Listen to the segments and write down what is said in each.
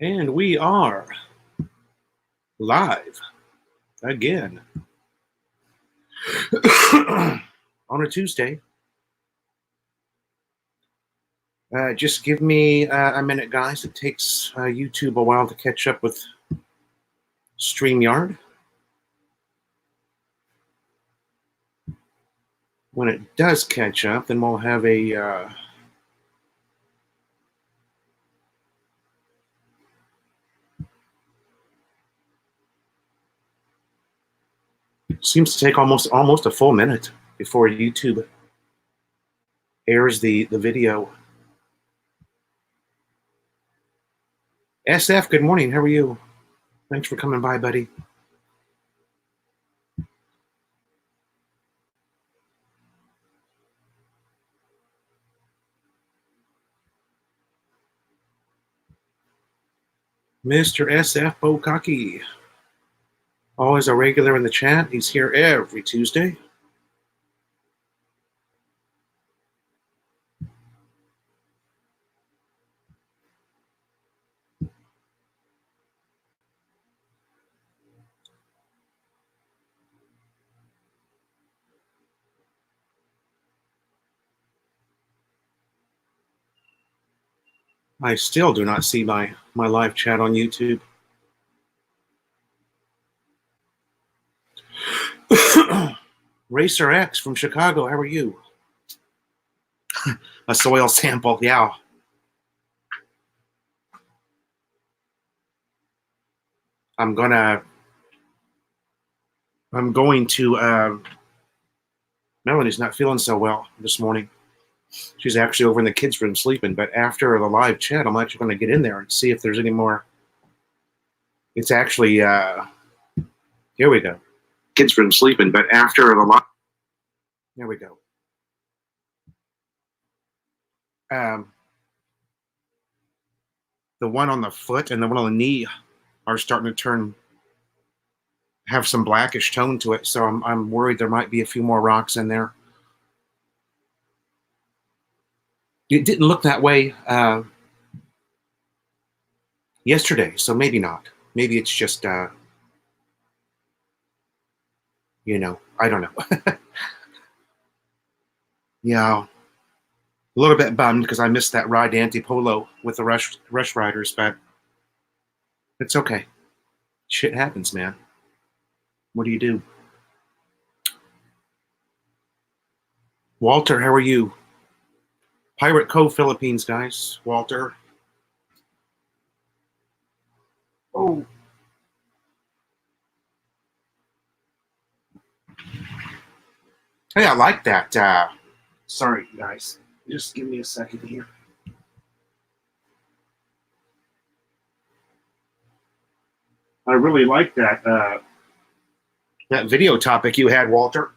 And we are live again on a Tuesday. Just give me a minute, guys. It takes YouTube a while to catch up with StreamYard. When it does catch up, then we'll have a seems to take almost a full minute before YouTube airs the video. SF, good morning. How are you? Thanks for coming by, buddy. Mr. SF Bokaki, always a regular in the chat. He's here every Tuesday. I still do not see my live chat on YouTube. Racer X from Chicago, how are you? A soil sample, yeah. I'm going to, Melanie's not feeling so well this morning. She's actually over in the kids' room sleeping, but after the live chat, I'm actually going to get in there and see if there's any more. It's actually, here we go. Kids' room sleeping, but after the live, there we go. The one on the foot and the one on the knee are starting to have some blackish tone to it, so I'm worried there might be a few more rocks in there. It didn't look that way yesterday, so maybe not. Maybe it's just, you know, I don't know. Yeah, a little bit bummed because I missed that ride to Antipolo with the Rush Riders, but it's okay. Shit happens, man. What do you do? Walter, how are you? Pirate Cove, Philippines, guys. Walter. Oh. Hey, I like that. Sorry, guys. Just give me a second here. I really like that that video topic you had, Walter.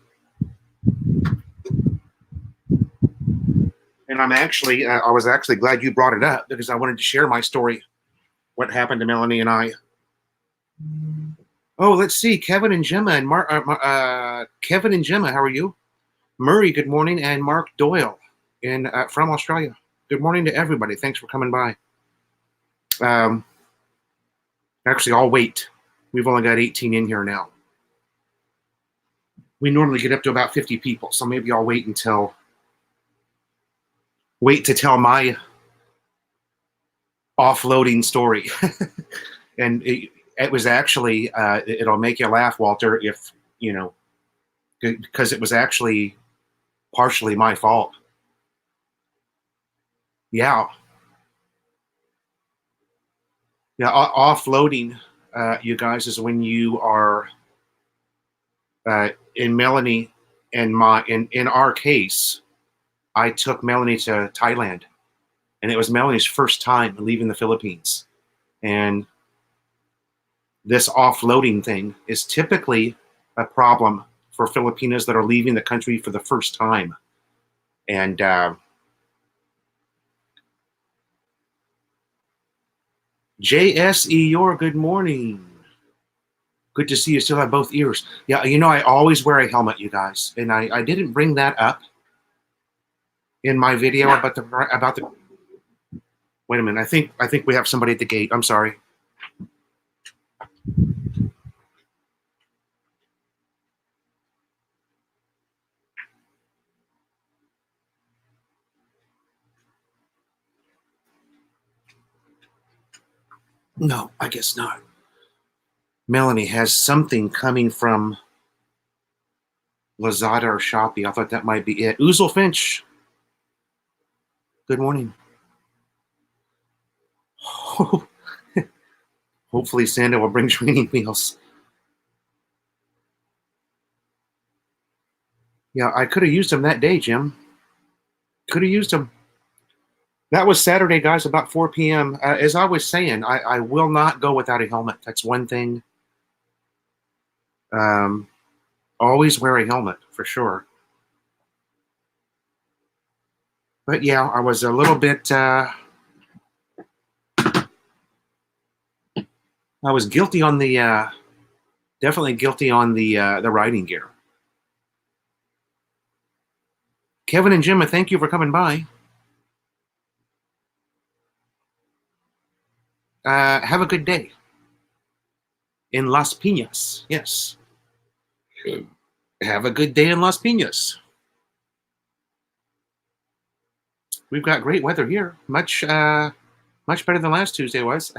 And I'm actually, I was actually glad you brought it up because I wanted to share my story, what happened to Melanie and I. Oh, let's see, Kevin and Gemma and Kevin and Gemma, how are you? Murray, good morning, and Mark Doyle from Australia. Good morning to everybody. Thanks for coming by. Actually, I'll wait. We've only got 18 in here now. We normally get up to about 50 people, so maybe I'll wait to tell my offloading story. And it was actually, it'll make you laugh, Walter, if, you know, because it was actually partially my fault. Yeah. Yeah, offloading, you guys, is when you are, in Melanie and in our case, I took Melanie to Thailand, and it was Melanie's first time leaving the Philippines. And this offloading thing is typically a problem for Filipinos that are leaving the country for the first time. And JSE, your good morning. Good to see you still have both ears. Yeah, you know, I always wear a helmet, you guys. And I didn't bring that up in my video about the Wait a minute. I think we have somebody at the gate. I'm sorry. No, I guess not. Melanie has something coming from Lazada or Shopee. I thought that might be it. Oozle Finch, good morning. Hopefully Santa will bring training wheels. Yeah, I could have used them that day, Jim. Could have used them. That was Saturday, guys, about 4 p.m. As I was saying, I will not go without a helmet. That's one thing. Um, always wear a helmet, for sure. But yeah, I was a little bit... I was guilty on the... definitely guilty on the riding gear. Kevin and Jim, thank you for coming by. Have a good day. In Las Piñas, yes. Have a good day in Las Piñas. We've got great weather here. Much better than last Tuesday was.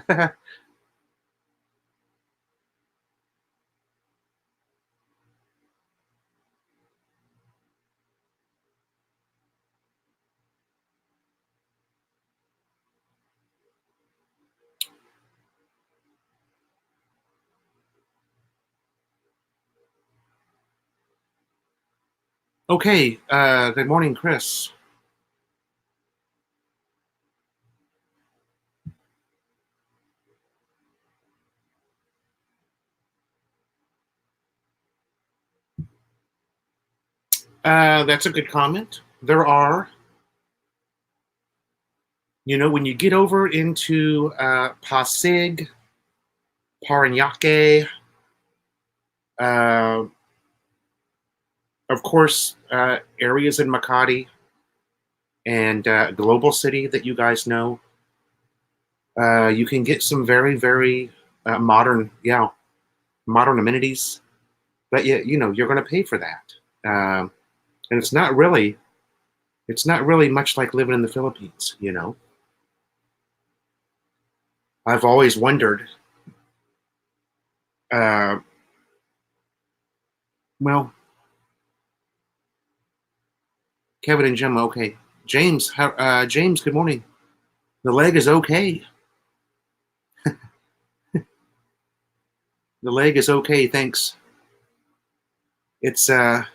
Okay, good morning, Chris. That's a good comment. There are, when you get over into Pasig, Parañaque, uh, of course, areas in Makati and Global City that you guys know, you can get some very, very modern amenities. But you're going to pay for that, and it's not really much like living in the Philippines. I've always wondered. Uh, well, Kevin and Jim, okay. James, James, good morning. The leg is okay. The leg is okay, thanks. It's oh,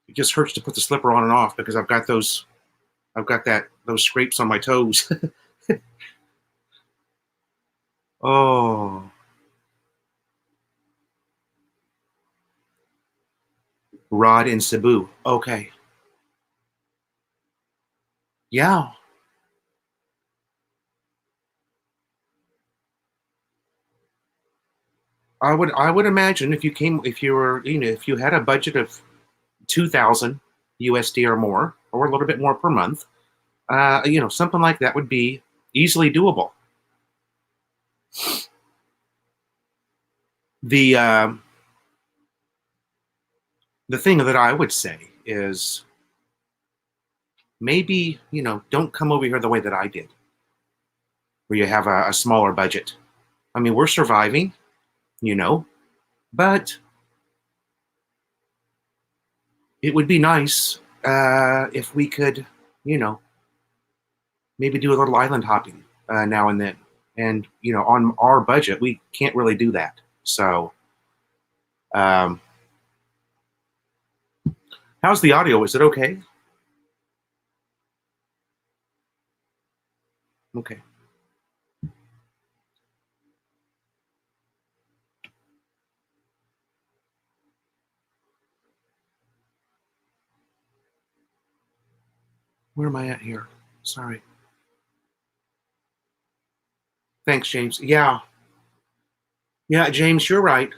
it just hurts to put the slipper on and off because I've got those scrapes on my toes. Oh, Rod in Cebu. Okay. Yeah. I would imagine if you were, if you had a budget of 2,000 USD or more, or a little bit more per month, something like that would be easily doable. The the thing that I would say is maybe don't come over here the way that I did, where you have a smaller budget. I mean, we're surviving, but it would be nice if we could, maybe do a little island hopping now and then. And on our budget, we can't really do that. So, um, how's the audio? Is it okay? Okay. Where am I at here? Sorry. Thanks, James. Yeah. Yeah, James, you're right.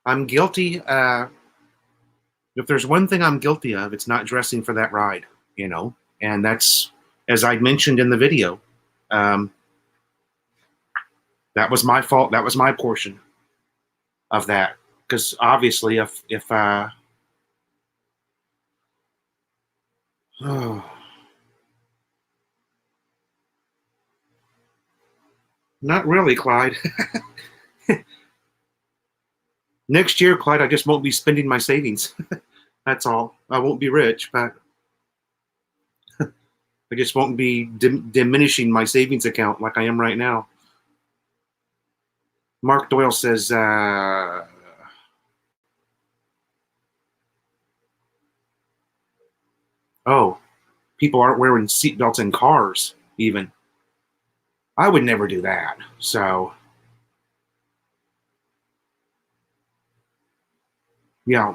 I'm guilty. If there's one thing I'm guilty of, it's not dressing for that ride, you know. And that's, as I mentioned in the video, um, that was my fault. That was my portion of that. Because obviously, if oh, not really, Clyde. Next year, Clyde, I just won't be spending my savings. That's all. I won't be rich, but I just won't be diminishing my savings account like I am right now. Mark Doyle says, oh, people aren't wearing seatbelts in cars, even. I would never do that. So, yeah.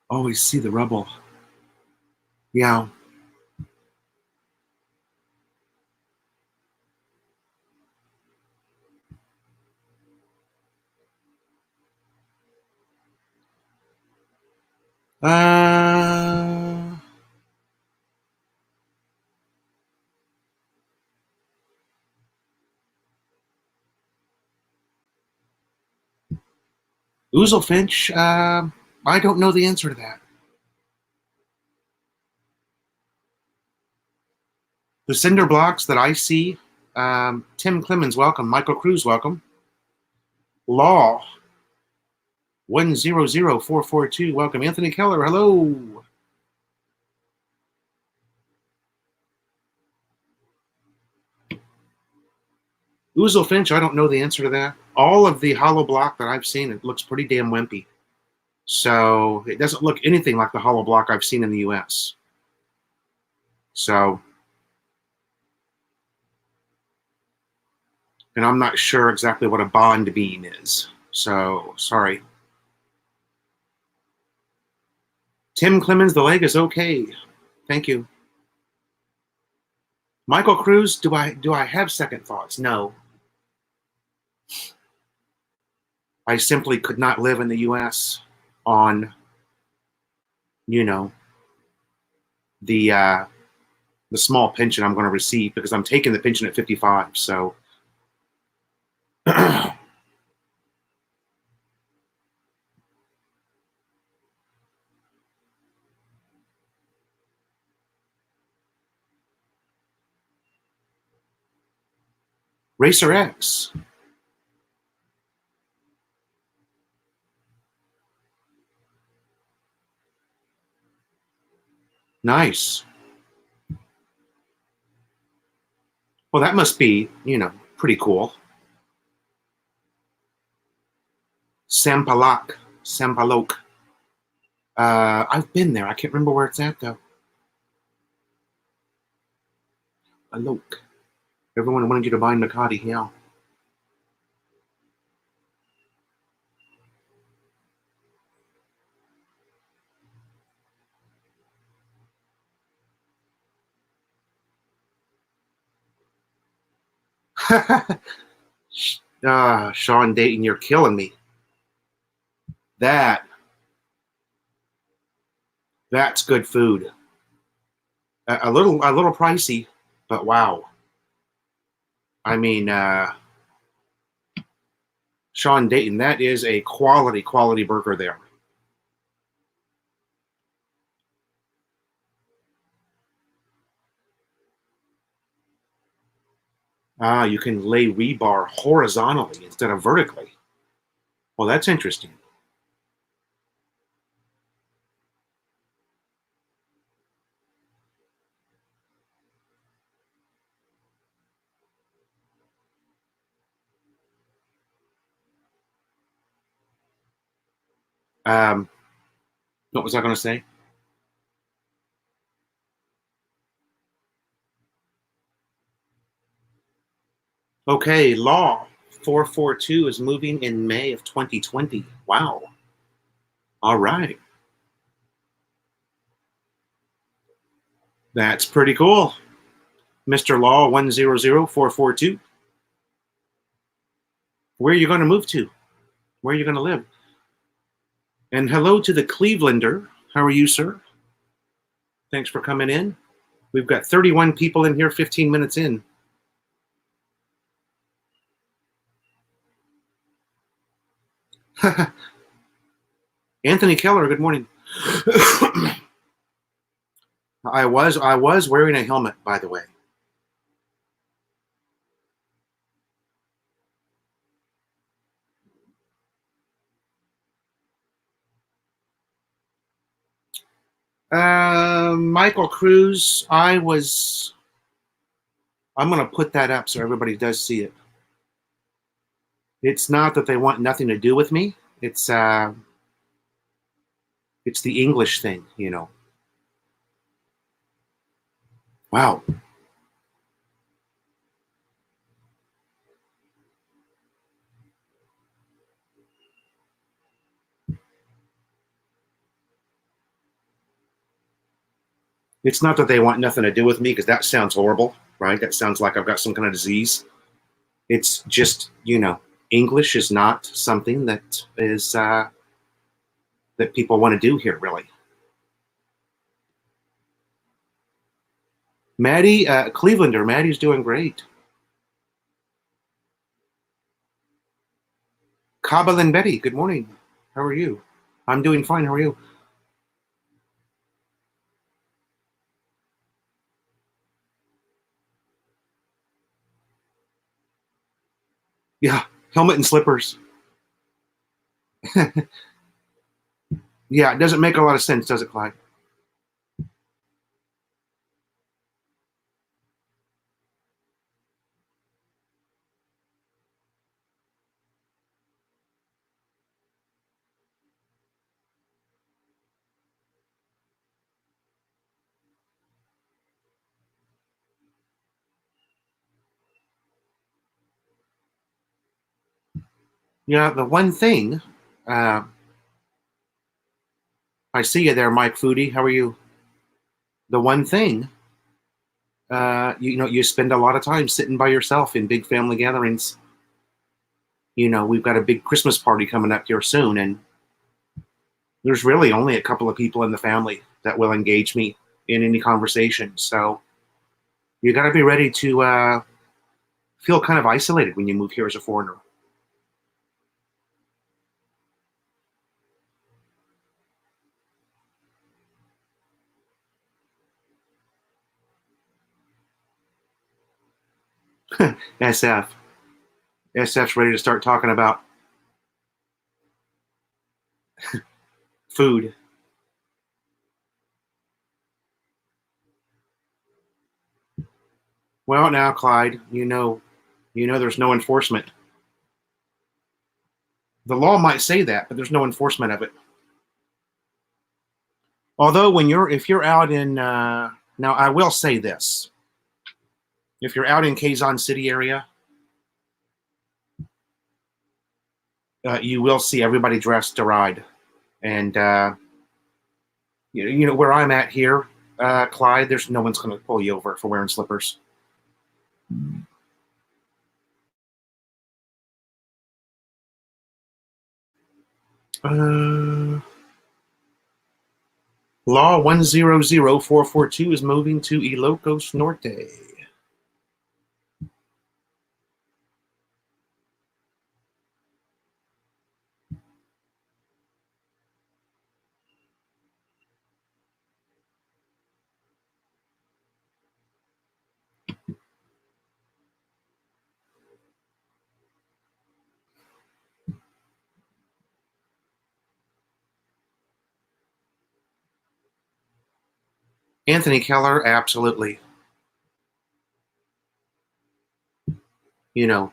Always see the rubble. Yeah. Uh, Ouzelfinch, I don't know the answer to that. The cinder blocks that I see, Tim Clemens, welcome. Michael Cruz, welcome. Law, 100442, welcome. Anthony Keller, hello. Ouzelfinch, I don't know the answer to that. All of the hollow block that I've seen, it looks pretty damn wimpy. So it doesn't look anything like the hollow block I've seen in the US. So, and I'm not sure exactly what a bond beam is. So, sorry. Tim Clemens, the leg is okay. Thank you. Michael Cruz, do I have second thoughts? No. I simply could not live in the US on, you know, the small pension I'm going to receive because I'm taking the pension at 55. So Racer X. Nice. Well, that must be, you know, pretty cool. Sampaloc. Sampaloc. I've been there. I can't remember where it's at, though. Aloc. Everyone wanted you to buy Makati, yeah. Sean Dayton, you're killing me. That's good food. A little pricey, but wow. I mean, Sean Dayton, that is a quality burger there. You can lay rebar horizontally instead of vertically. Well, that's interesting. What was I going to say? Okay, Law 442 is moving in May of 2020. Wow. All right. That's pretty cool. Mr. Law 100442. Where are you going to move to? Where are you going to live? And hello to the Clevelander. How are you, sir? Thanks for coming in. We've got 31 people in here, 15 minutes in. Anthony Keller, good morning. I was wearing a helmet, by the way. Michael Cruz, I'm going to put that up so everybody does see it. It's not that they want nothing to do with me. It's the English thing, you know. Wow. It's not that they want nothing to do with me, because that sounds horrible, right? That sounds like I've got some kind of disease. It's just, you know, English is not something that is that people want to do here, really. Maddie, Clevelander, Maddie's doing great. Kabul and Betty, good morning. How are you? I'm doing fine. How are you? Yeah, helmet and slippers. Yeah, it doesn't make a lot of sense, does it, Clyde? Yeah, the one thing, uh, I see you there, Mike Foodie. How are you? The one thing, you know, you spend a lot of time sitting by yourself in big family gatherings. You know, we've got a big Christmas party coming up here soon, and there's really only a couple of people in the family that will engage me in any conversation. So you got to be ready to feel kind of isolated when you move here as a foreigner. SF. SF's ready to start talking about food. Well, now, Clyde, there's no enforcement. The law might say that, but there's no enforcement of it. Although if you're out in now, I will say this: if you're out in Quezon City area, you will see everybody dressed to ride, and you know where I'm at here, Clyde. There's no one's going to pull you over for wearing slippers. Law 100442 is moving to Ilocos Norte. Anthony Keller, absolutely. You know,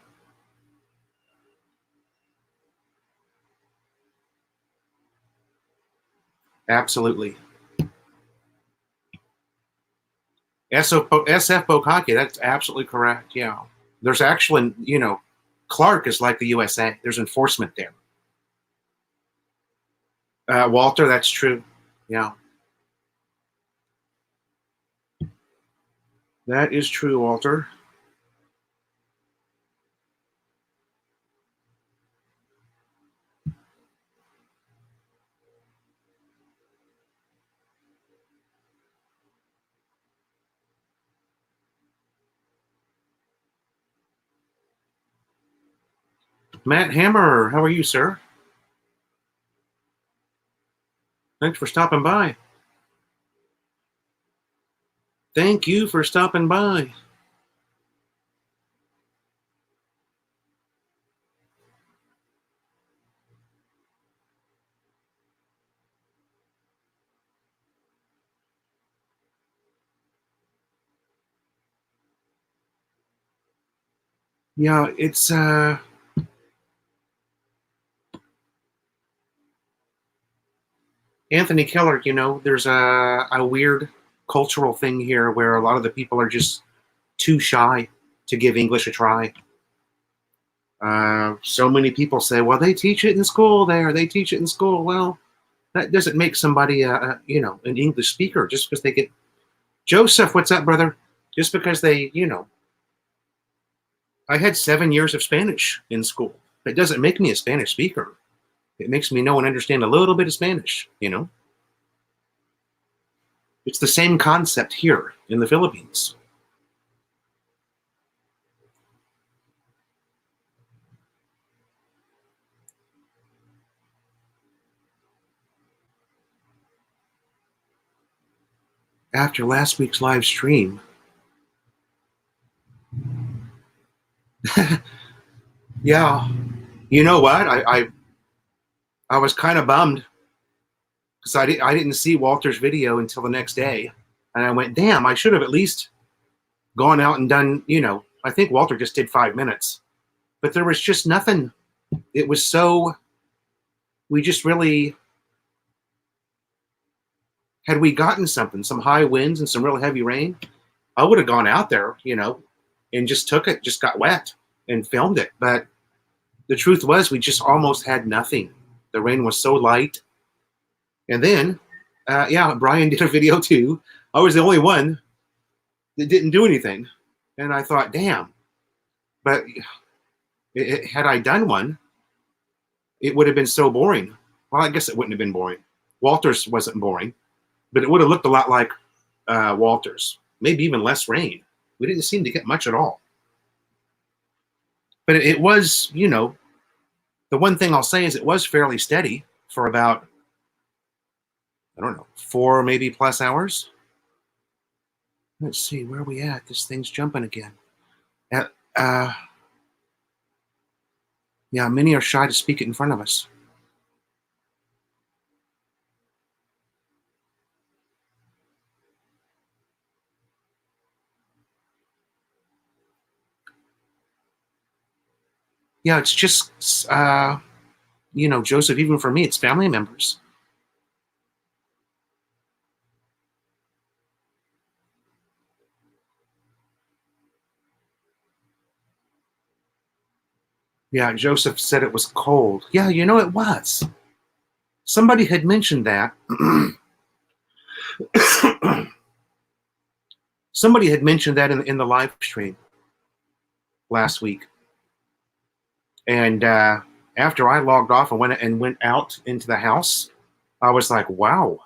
absolutely. SF Bokake, that's absolutely correct. Yeah. There's actually, Clark is like the USA. There's enforcement there. Walter, that's true. Yeah. That is true, Walter. Matt Hammer, how are you, sir? Thanks for stopping by. Thank you for stopping by. Yeah, it's Anthony Keller. There's a weird cultural thing here where a lot of the people are just too shy to give English a try. So many people say, well, they teach it in school there. They teach it in school. Well, that doesn't make somebody, an English speaker just because they get. Joseph, what's up, brother? Just because they, I had 7 years of Spanish in school. It doesn't make me a Spanish speaker. It makes me know and understand a little bit of Spanish, It's the same concept here in the Philippines. After last week's live stream, yeah, you know what? I was kind of bummed because I didn't see Walter's video until the next day, and I went, damn, I should have at least gone out and done, I think Walter just did 5 minutes, but there was just nothing. It was so, we just really, had we gotten something, some high winds and some real heavy rain, I would have gone out there, and just took it, just got wet and filmed it. But the truth was we just almost had nothing. The rain was so light. And then, Brian did a video too. I was the only one that didn't do anything. And I thought, damn. But had I done one, it would have been so boring. Well, I guess it wouldn't have been boring. Walter's wasn't boring, but it would have looked a lot like Walter's. Maybe even less rain. We didn't seem to get much at all. But it was, the one thing I'll say is it was fairly steady for about, I don't know, 4 maybe plus hours. Let's see, where are we at? This thing's jumping again. Many are shy to speak it in front of us. Yeah, it's just, Joseph, even for me, it's family members. Yeah, Joseph said it was cold. Yeah, it was. Somebody had mentioned that. Somebody had mentioned that in the live stream last week. And after I logged off and went out into the house, I was like, wow.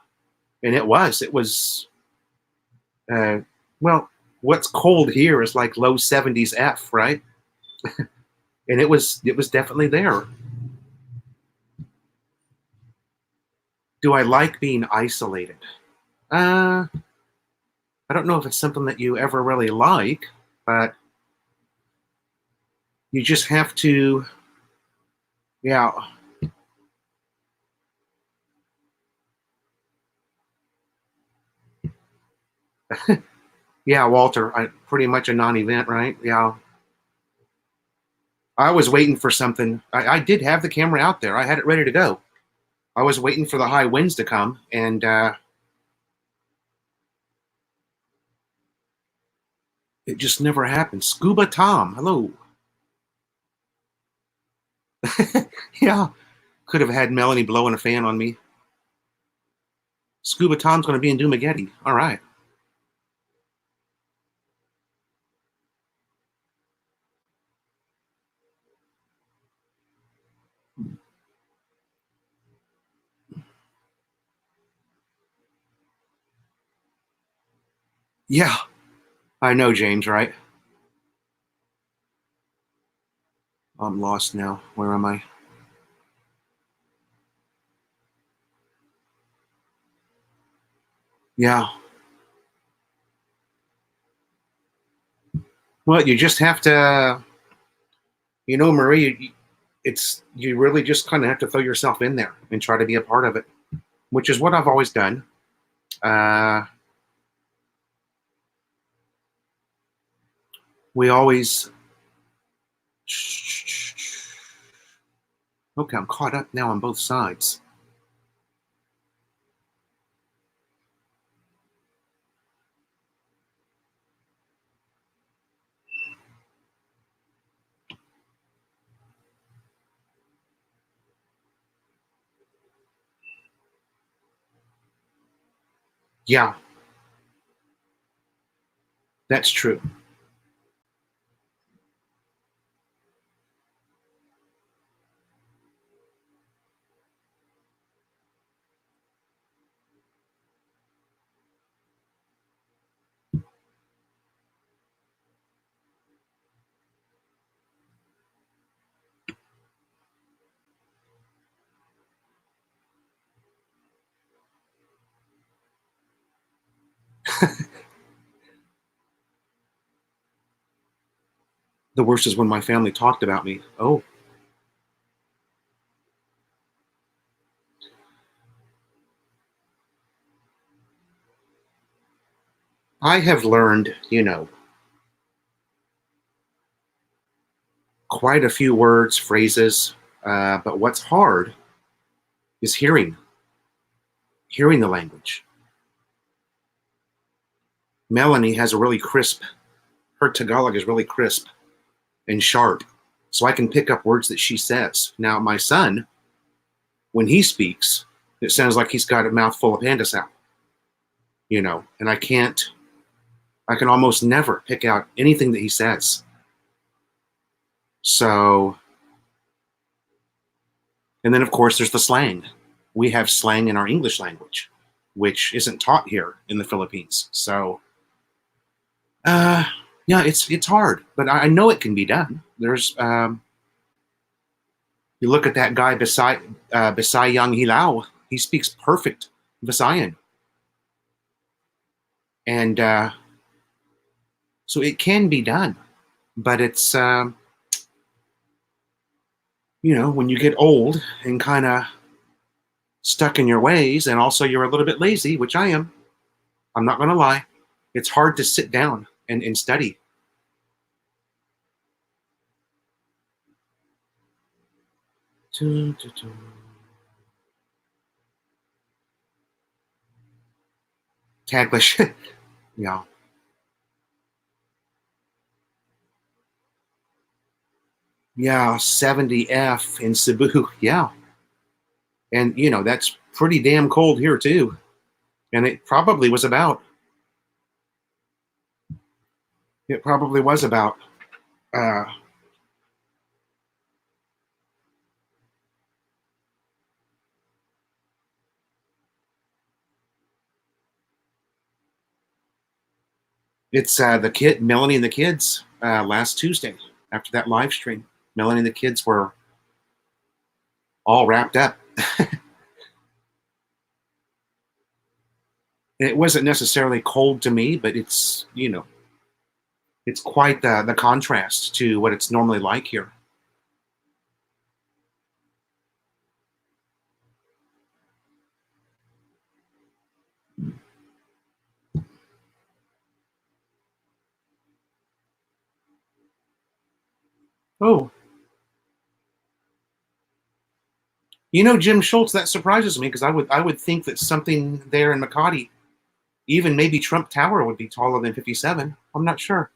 And it was, well, what's cold here is like low 70s F, right? And it was definitely there. Do I like being isolated? I don't know if it's something that you ever really like, but you just have to, yeah. Yeah, Walter, pretty much a non-event, right? Yeah. I was waiting for something. I did have the camera out there. I had it ready to go. I was waiting for the high winds to come, and it just never happened. Scuba Tom, hello. Yeah, could have had Melanie blowing a fan on me. Scuba Tom's going to be in Dumageddon. All right. Yeah, I know, James, right? I'm lost now. Where am I? Yeah. Well, you just have to, Marie, you really just kind of have to throw yourself in there and try to be a part of it, which is what I've always done. Uh, we always, okay, I'm caught up now on both sides. Yeah, that's true. The worst is when my family talked about me. Oh, I have learned, quite a few words, phrases, but what's hard is hearing the language. Melanie has a really crisp, her Tagalog is really crisp and sharp, so I can pick up words that she says. Now, my son, when he speaks, it sounds like he's got a mouthful of panda sound, and I can almost never pick out anything that he says. So, and then of course there's the slang. We have slang in our English language, which isn't taught here in the Philippines. So, uh, yeah, it's hard, but I know it can be done. There's you look at that guy beside Yang Hilao. He speaks perfect Visayan, and so it can be done. But it's when you get old and kind of stuck in your ways, and also you're a little bit lazy, which I am. I'm not going to lie. It's hard to sit down and study. Taglish. Yeah. Yeah, 70F in Cebu. Yeah. And, that's pretty damn cold here, too. And it probably was about, uh, it's Melanie and the kids, last Tuesday after that live stream. Melanie and the kids were all wrapped up. It wasn't necessarily cold to me, but it's quite the contrast to what it's normally like here. Oh, Jim Schultz, that surprises me because I would think that something there in Makati, even maybe Trump Tower, would be taller than 57. I'm not sure.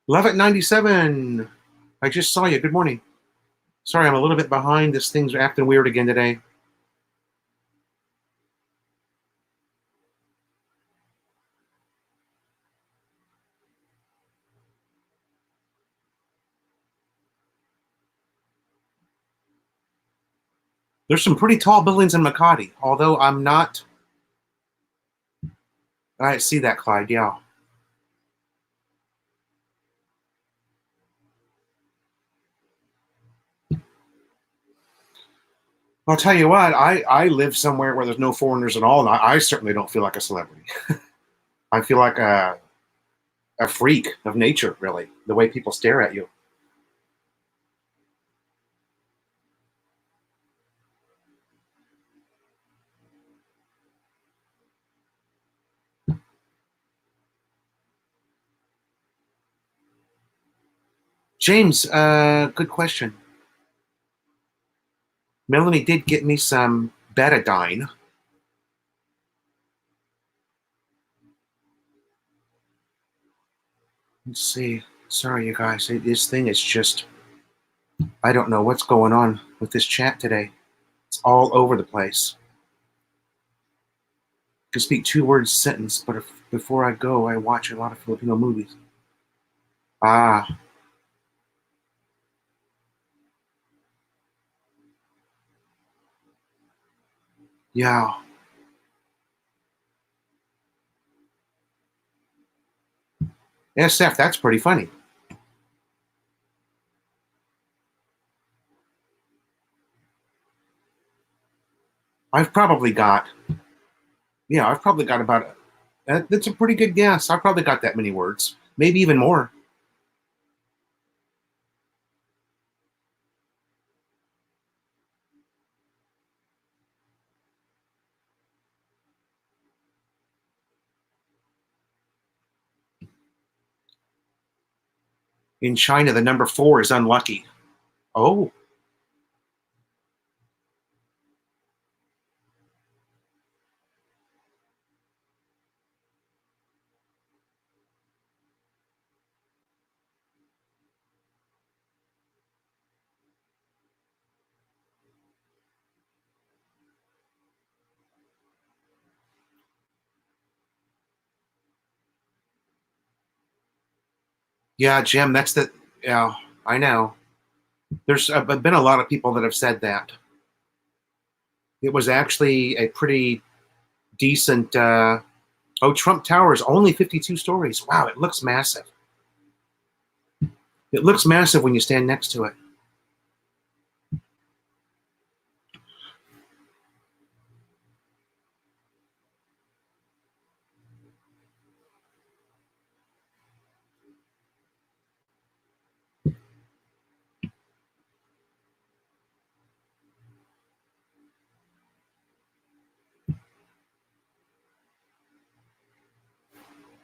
Love at 97. I just saw you. Good morning. Sorry, I'm a little bit behind. This thing's acting weird again today. There's some pretty tall buildings in Makati, although I'm not. I see that, Clyde. Yeah. I'll tell you what. I live somewhere where there's no foreigners at all, and I certainly don't feel like a celebrity. I feel like a freak of nature, really. The way people stare at you. James, good question. Melanie did get me some betadine. Let's see. Sorry, you guys. This thing is just, I don't know what's going on with this chat today. It's all over the place. I can speak 2 words sentence, but before I go, I watch a lot of Filipino movies. Ah, yeah. SF, that's pretty funny. I've probably got, yeah, I've probably got about, that's a pretty good guess. I've probably got that many words, maybe even more. In China, the number 4 is unlucky. Oh, yeah, Jim, that's the, yeah, I know. There's been a lot of people that have said that. It was actually a pretty decent, oh, Trump Tower is only 52 stories. Wow, it looks massive. It looks massive when you stand next to it.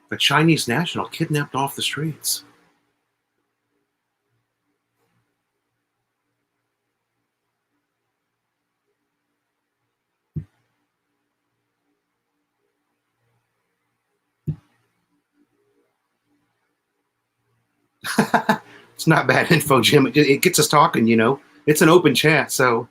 The Chinese national kidnapped off the streets. It's not bad info, Jim. It gets us talking, you know. It's an open chat, so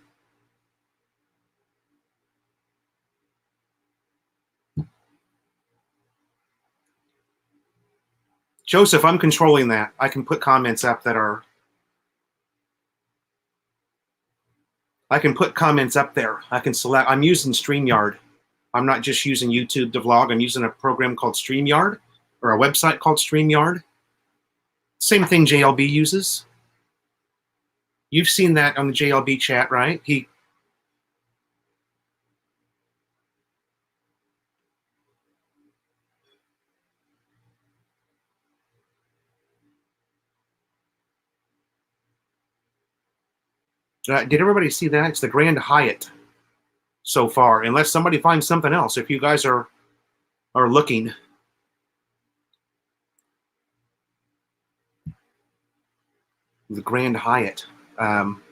Joseph, I'm controlling that. I can put comments up that are. I can put comments up there. I can select. I'm using StreamYard. I'm not just using YouTube to vlog. I'm using a program called StreamYard or a website called StreamYard. Same thing JLB uses. You've seen that on the JLB chat, right? Did everybody see that? It's the Grand Hyatt so far, unless somebody finds something else. If you guys are looking, the Grand Hyatt. Um,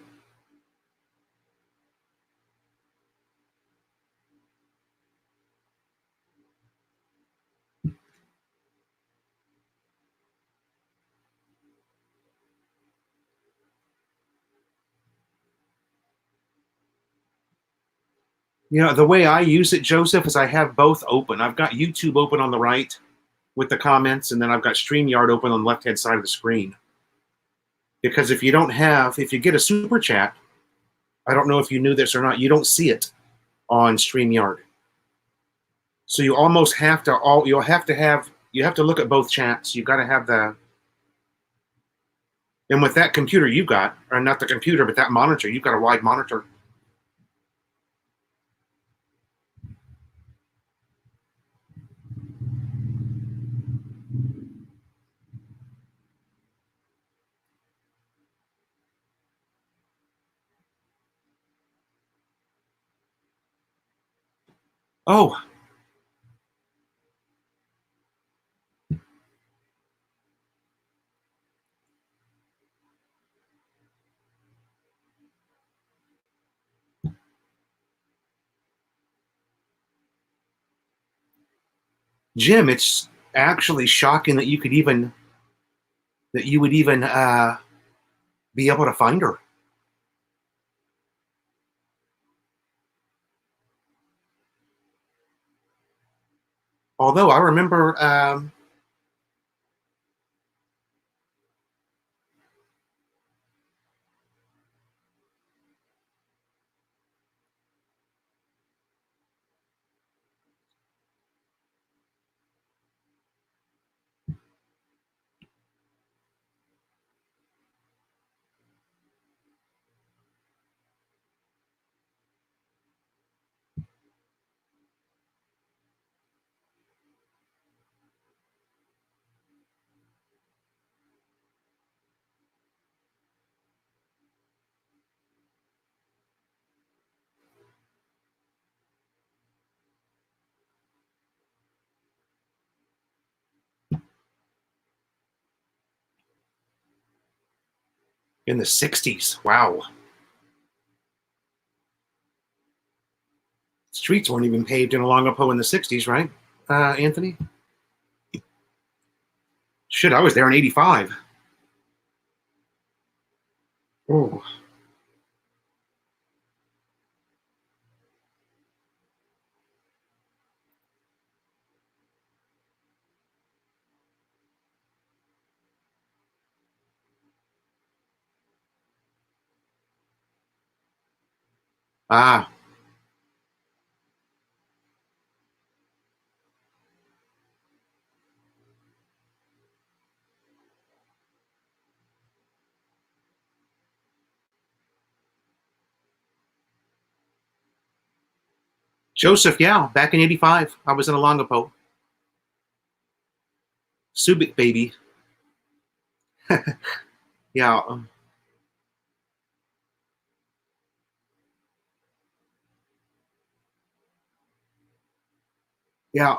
you know, the way I use it, Joseph, is I have both open. I've got YouTube open on the right with the comments, and then I've got StreamYard open on the left-hand side of the screen. Because if you don't have, if you get a super chat, I don't know if you knew this or not. You don't see it on StreamYard. So you almost have to you have to look at both chats. You got to have and with that computer you got, or not the computer, but that monitor, you've got a wide monitor. Oh, Jim, it's actually shocking that you would even be able to find her. Although I remember, in the 60s. Wow. Streets weren't even paved in Olongapo in the 60s, right, Anthony? Shit, I was there in 85. Oh. Ah, Joseph, yeah, back in 85, I was in Olongapo. Subic, baby. Yeah. Yeah.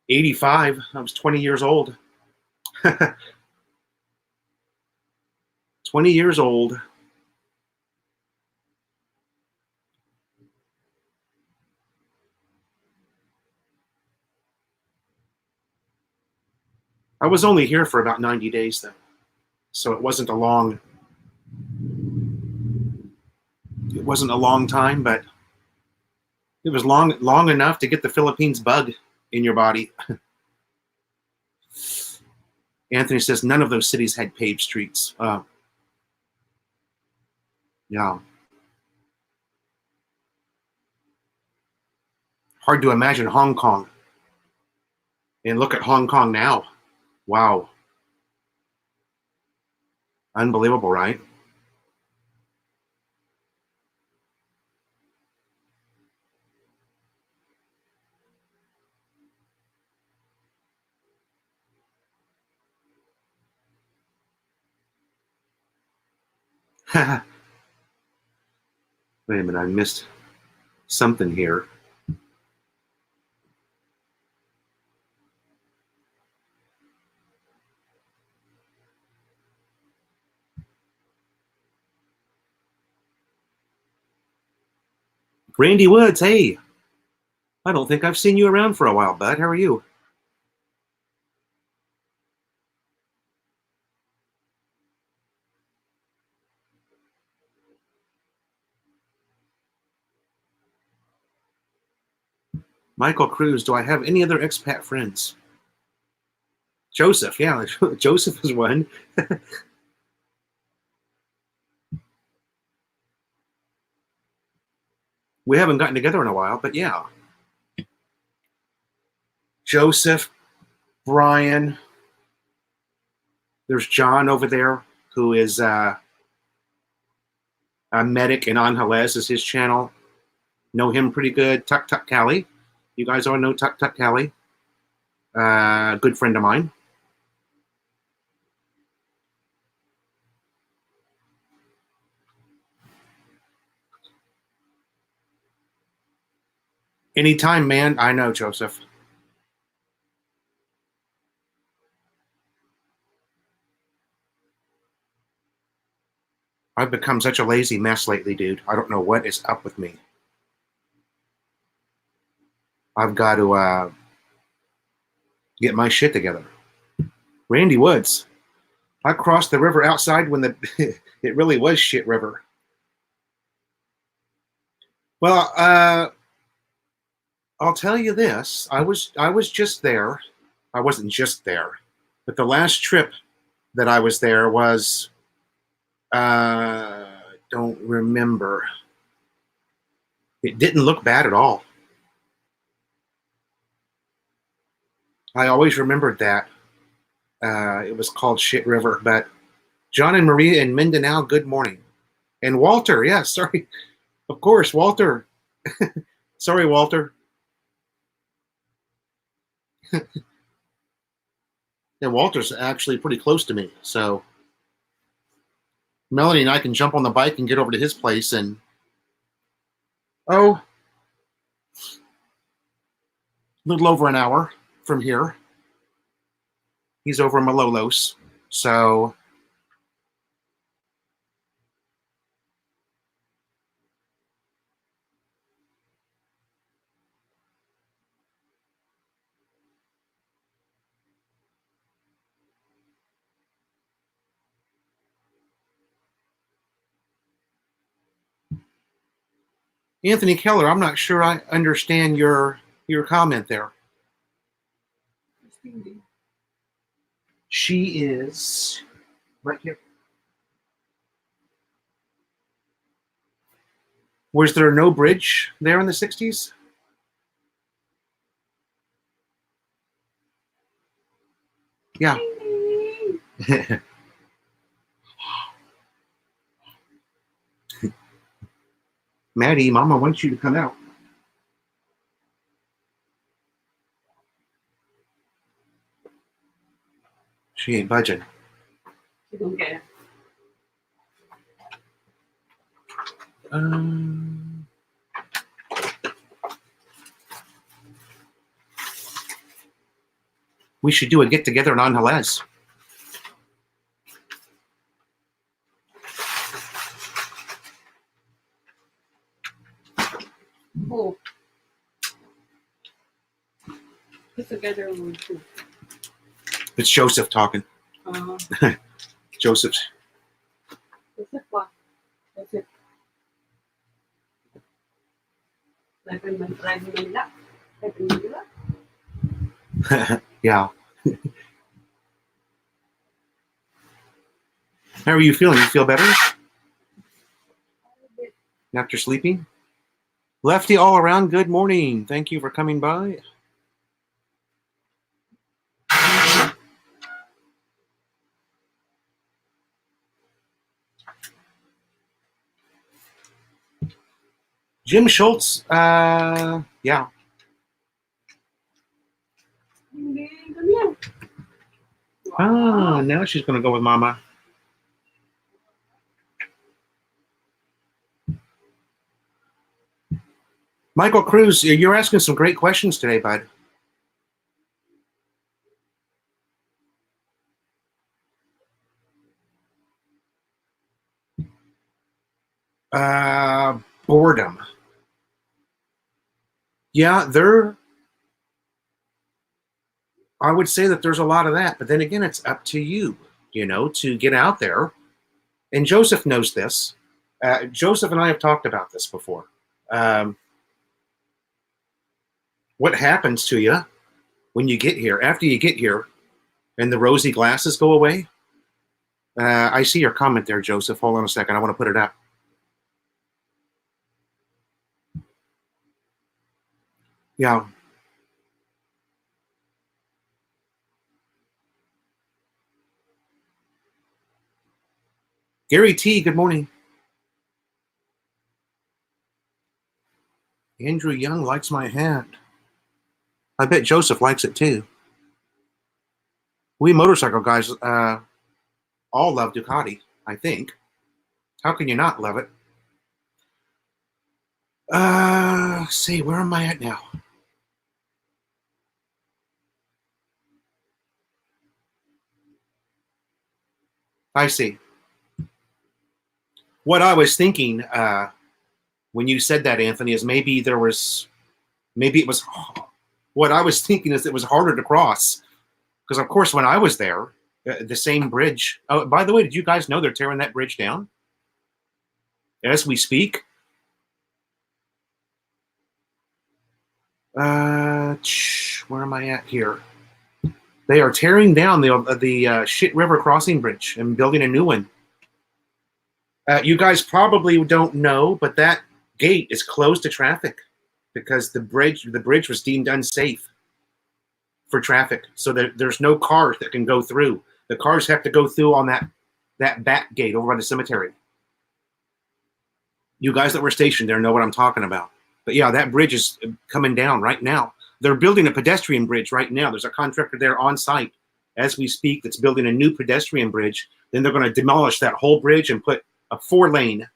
85, I was 20 years old. 20 years old. I was only here for about 90 days, though. So it wasn't a long time, but it was long enough to get the Philippines bug in your body. Anthony says none of those cities had paved streets. Yeah. Hard to imagine Hong Kong. And look at Hong Kong now. Wow. Unbelievable, right? Wait a minute, I missed something here. Randy Woods, hey. I don't think I've seen you around for a while, bud. How are you? Michael Cruz, do I have any other expat friends? Joseph, yeah, Joseph is one. We haven't gotten together in a while, but yeah. Joseph, Brian, there's John over there, who is a medic, and Angeles is his channel. Know him pretty good. Tuk Tuk Cali. You guys all know Tuk Tuk Cali. Good friend of mine. Anytime, man. I know, Joseph. I've become such a lazy mess lately, dude. I don't know what is up with me. I've got to get my shit together. Randy Woods. I crossed the river outside when it really was shit river. Well, I'll tell you this. I was just there. I wasn't just there, but the last trip that I was there was don't remember. It didn't look bad at all. I always remembered that. It was called Shit River. But John and Maria in Mindanao, good morning. And Walter, yeah, sorry. Of course, Walter. Sorry, Walter. And Walter's actually pretty close to me. So Melanie and I can jump on the bike and get over to his place and a little over an hour from here. He's over in Malolos. So Anthony Keller, I'm not sure I understand your comment there. She is right here. Was there no bridge there in the 60s? Yeah. Maddie, Mama wants you to come out. She ain't budging. She don't get it. We should do a get together in Angeles. Oh. Get together with two. It's Joseph talking. Joseph's. Joseph what? Joseph. Like in Manila. Like in Manila. Yeah. How are you feeling? You feel better after sleeping? Lefty all around, good morning. Thank you for coming by. Jim Schultz, yeah. Ah, now she's going to go with Mama. Michael Cruz, you're asking some great questions today, bud. Boredom. Yeah, I would say that there's a lot of that, but then again, it's up to you, to get out there. And Joseph knows this. Joseph and I have talked about this before. What happens to you when you get here, after you get here, and the rosy glasses go away? I see your comment there, Joseph. Hold on a second. I want to put it up. Yeah. Gary T, good morning. Andrew Young likes my hat. I bet Joseph likes it too. We motorcycle guys all love Ducati, I think. How can you not love it? See, where am I at now? I see. What I was thinking when you said that, Anthony, is maybe it was, what I was thinking is it was harder to cross. Because, of course, when I was there, the same bridge. Oh, by the way, did you guys know they're tearing that bridge down as we speak? Where am I at here? They are tearing down the Shit River Crossing Bridge and building a new one. You guys probably don't know, but that gate is closed to traffic because the bridge was deemed unsafe for traffic. So there's no cars that can go through. The cars have to go through on that back gate over by the cemetery. You guys that were stationed there know what I'm talking about. But yeah, that bridge is coming down right now. They're building a pedestrian bridge right now. There's a contractor there on site as we speak that's building a new pedestrian bridge. Then they're going to demolish that whole bridge and put a four-lane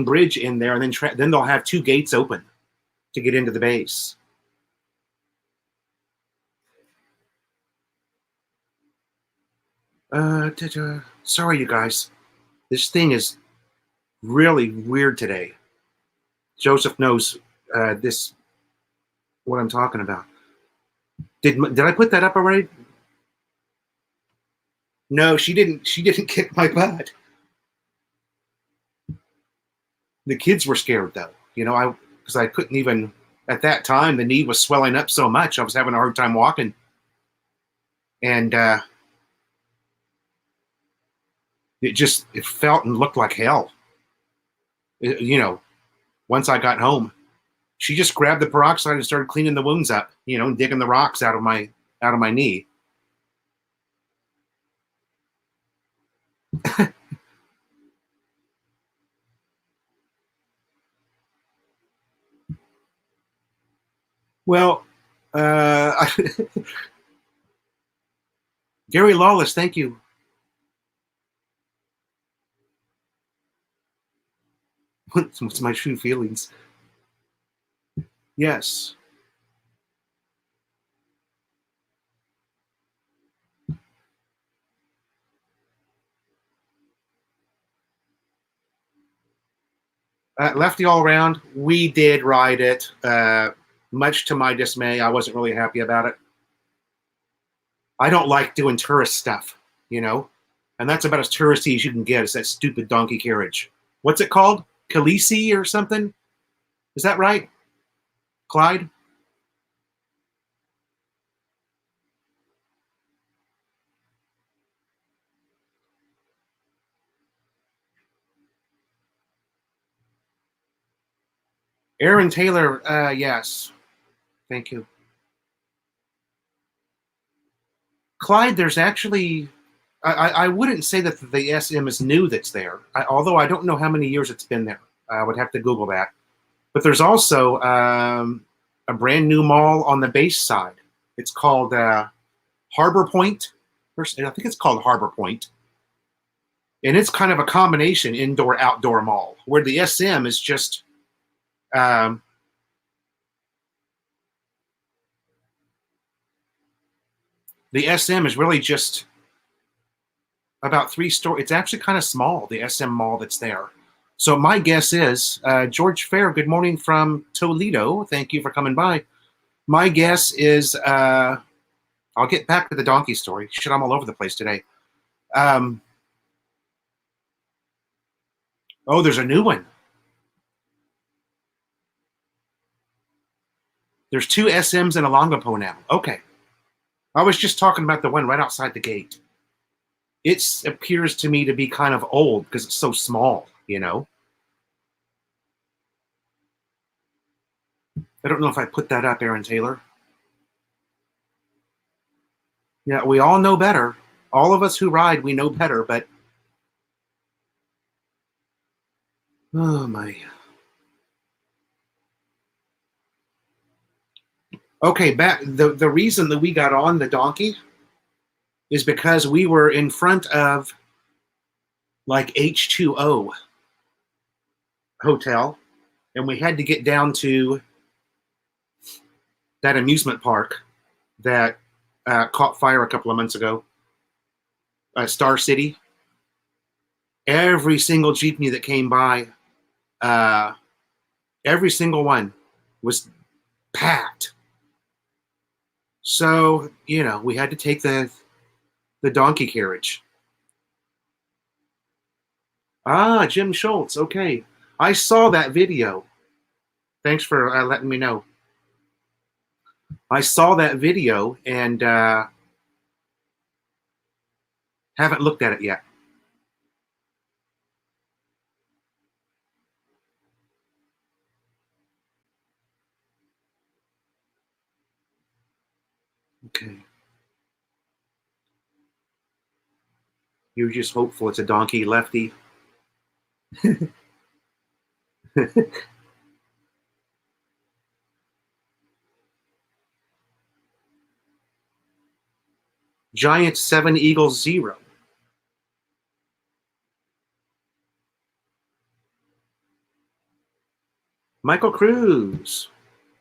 bridge in there, and then they'll have two gates open to get into the base. Sorry, you guys. This thing is really weird today. Joseph knows what I'm talking about. Did I put that up already? No, she didn't. She didn't kick my butt. The kids were scared though, because I couldn't even at that time. The knee was swelling up so much, I was having a hard time walking, and it felt and looked like hell. Once I got home, she just grabbed the peroxide and started cleaning the wounds up, and digging the rocks out of my knee. Well, Gary Lawless, thank you. What's my true feelings? Yes. Lefty all around. We did ride it. Much to my dismay, I wasn't really happy about it. I don't like doing tourist stuff, and that's about as touristy as you can get. Is that stupid donkey carriage? What's it called? Khaleesi or something? Is that right, Clyde? Aaron Taylor, yes. Thank you. Clyde, there's actually, I wouldn't say that the SM is new that's there, although I don't know how many years it's been there. I would have to Google that. But there's also a brand new mall on the base side. It's called Harbor Point. I think it's called Harbor Point. And it's kind of a combination indoor-outdoor mall, where the SM is just the SM is really just about 3 stories. It's actually kind of small, the SM mall that's there. So my guess is, George Fair, good morning from Toledo. Thank you for coming by. My guess is, I'll get back to the donkey story. Shit, I'm all over the place today. Oh, there's a new one. There's 2 SMs and a Longapo now. Okay. I was just talking about the one right outside the gate. It appears to me to be kind of old because it's so small, I don't know if I put that up, Aaron Taylor. Yeah, we all know better. All of us who ride, we know better, but oh my. Okay, back the reason that we got on the donkey is because we were in front of like H2O hotel, and we had to get down to that amusement park that caught fire a couple of months ago, Star City. Every single jeepney that came by, every single one was packed. So, you know, we had to take the donkey carriage. Ah, Jim Schultz. Okay. I saw that video. Thanks for letting me know. I saw that video and haven't looked at it yet. Okay. You're just hopeful it's a donkey lefty. Giants 7, Eagles 0. Michael Cruz,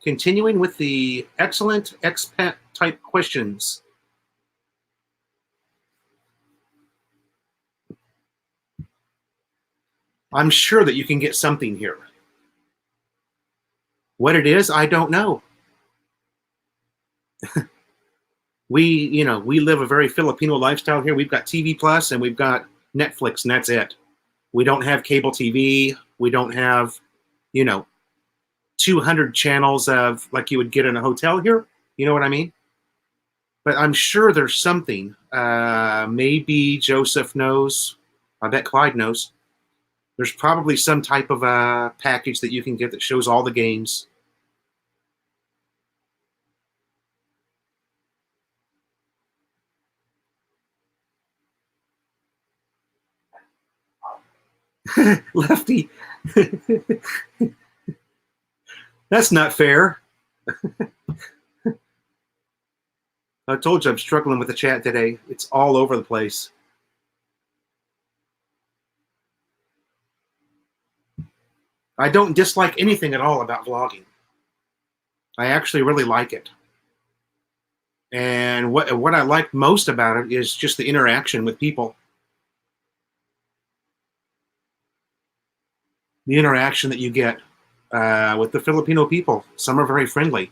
continuing with the excellent expat type questions. I'm sure that you can get something here. What it is, I don't know. We live a very Filipino lifestyle here. We've got TV Plus and we've got Netflix, and that's it. We don't have cable TV. We don't have, 200 channels of like you would get in a hotel here. You know what I mean? But I'm sure there's something. Maybe Joseph knows. I bet Clyde knows. There's probably some type of a package that you can get that shows all the games. Lefty. That's not fair. I told you I'm struggling with the chat today. It's all over the place. I don't dislike anything at all about vlogging. I actually really like it. And what I like most about it is just the interaction with people. The interaction that you get with the Filipino people. Some are very friendly.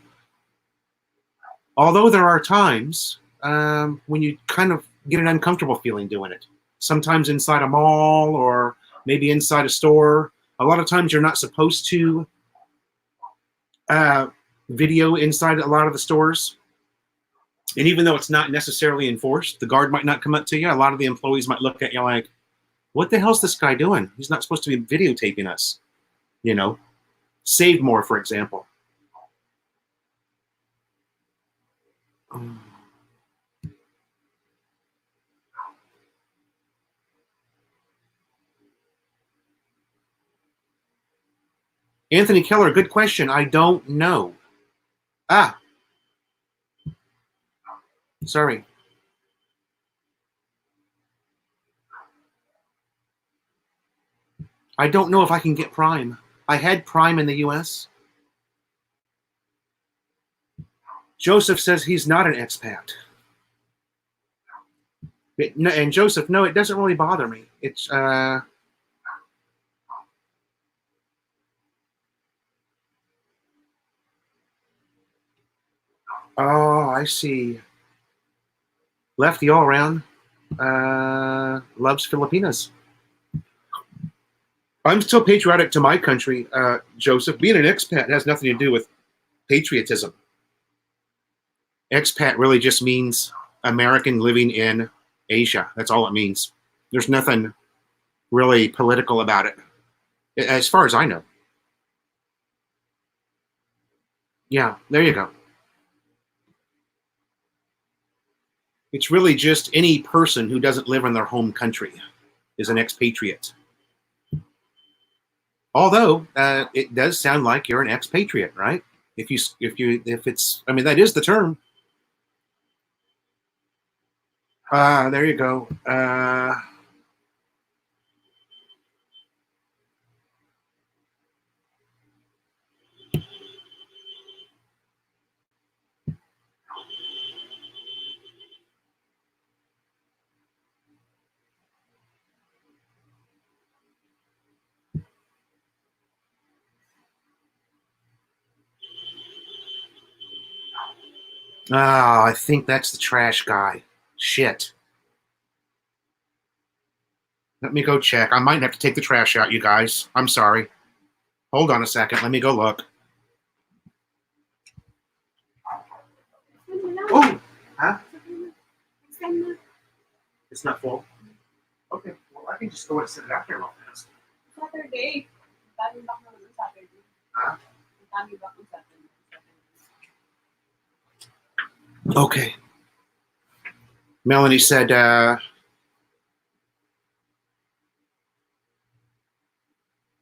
Although there are times when you kind of get an uncomfortable feeling doing it. Sometimes inside a mall or maybe inside a store. A lot of times you're not supposed to video inside a lot of the stores. And even though it's not necessarily enforced, the guard might not come up to you. A lot of the employees might look at you like, what the hell's this guy doing? He's not supposed to be videotaping us. Save More, for example. Anthony Keller, good question. I don't know. Sorry. I don't know if I can get Prime. I had Prime in the US. Joseph says he's not an expat. And Joseph, no, it doesn't really bother me. It's oh, I see. Lefty all around. Loves Filipinas. I'm still patriotic to my country, Joseph. Being an expat has nothing to do with patriotism. Expat really just means American living in Asia. That's all it means. There's nothing really political about it, as far as I know. Yeah, there you go. It's really just any person who doesn't live in their home country is an expatriate. Although it does sound like you're an expatriate, right? If it's, I mean, that is the term. There you go. I think that's the trash guy. Shit. Let me go check. I might have to take the trash out, you guys. I'm sorry. Hold on a second. Let me go look. Oh, huh? It's not full. Okay, well, I can just go and set it out there real fast. Saturday. Dami back naman on Saturday. Huh? Dami back on Saturday. Okay. Melanie said,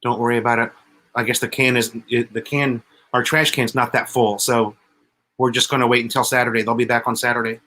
don't worry about it. I guess our trash can's not that full, so we're just going to wait until Saturday. They'll be back on Saturday.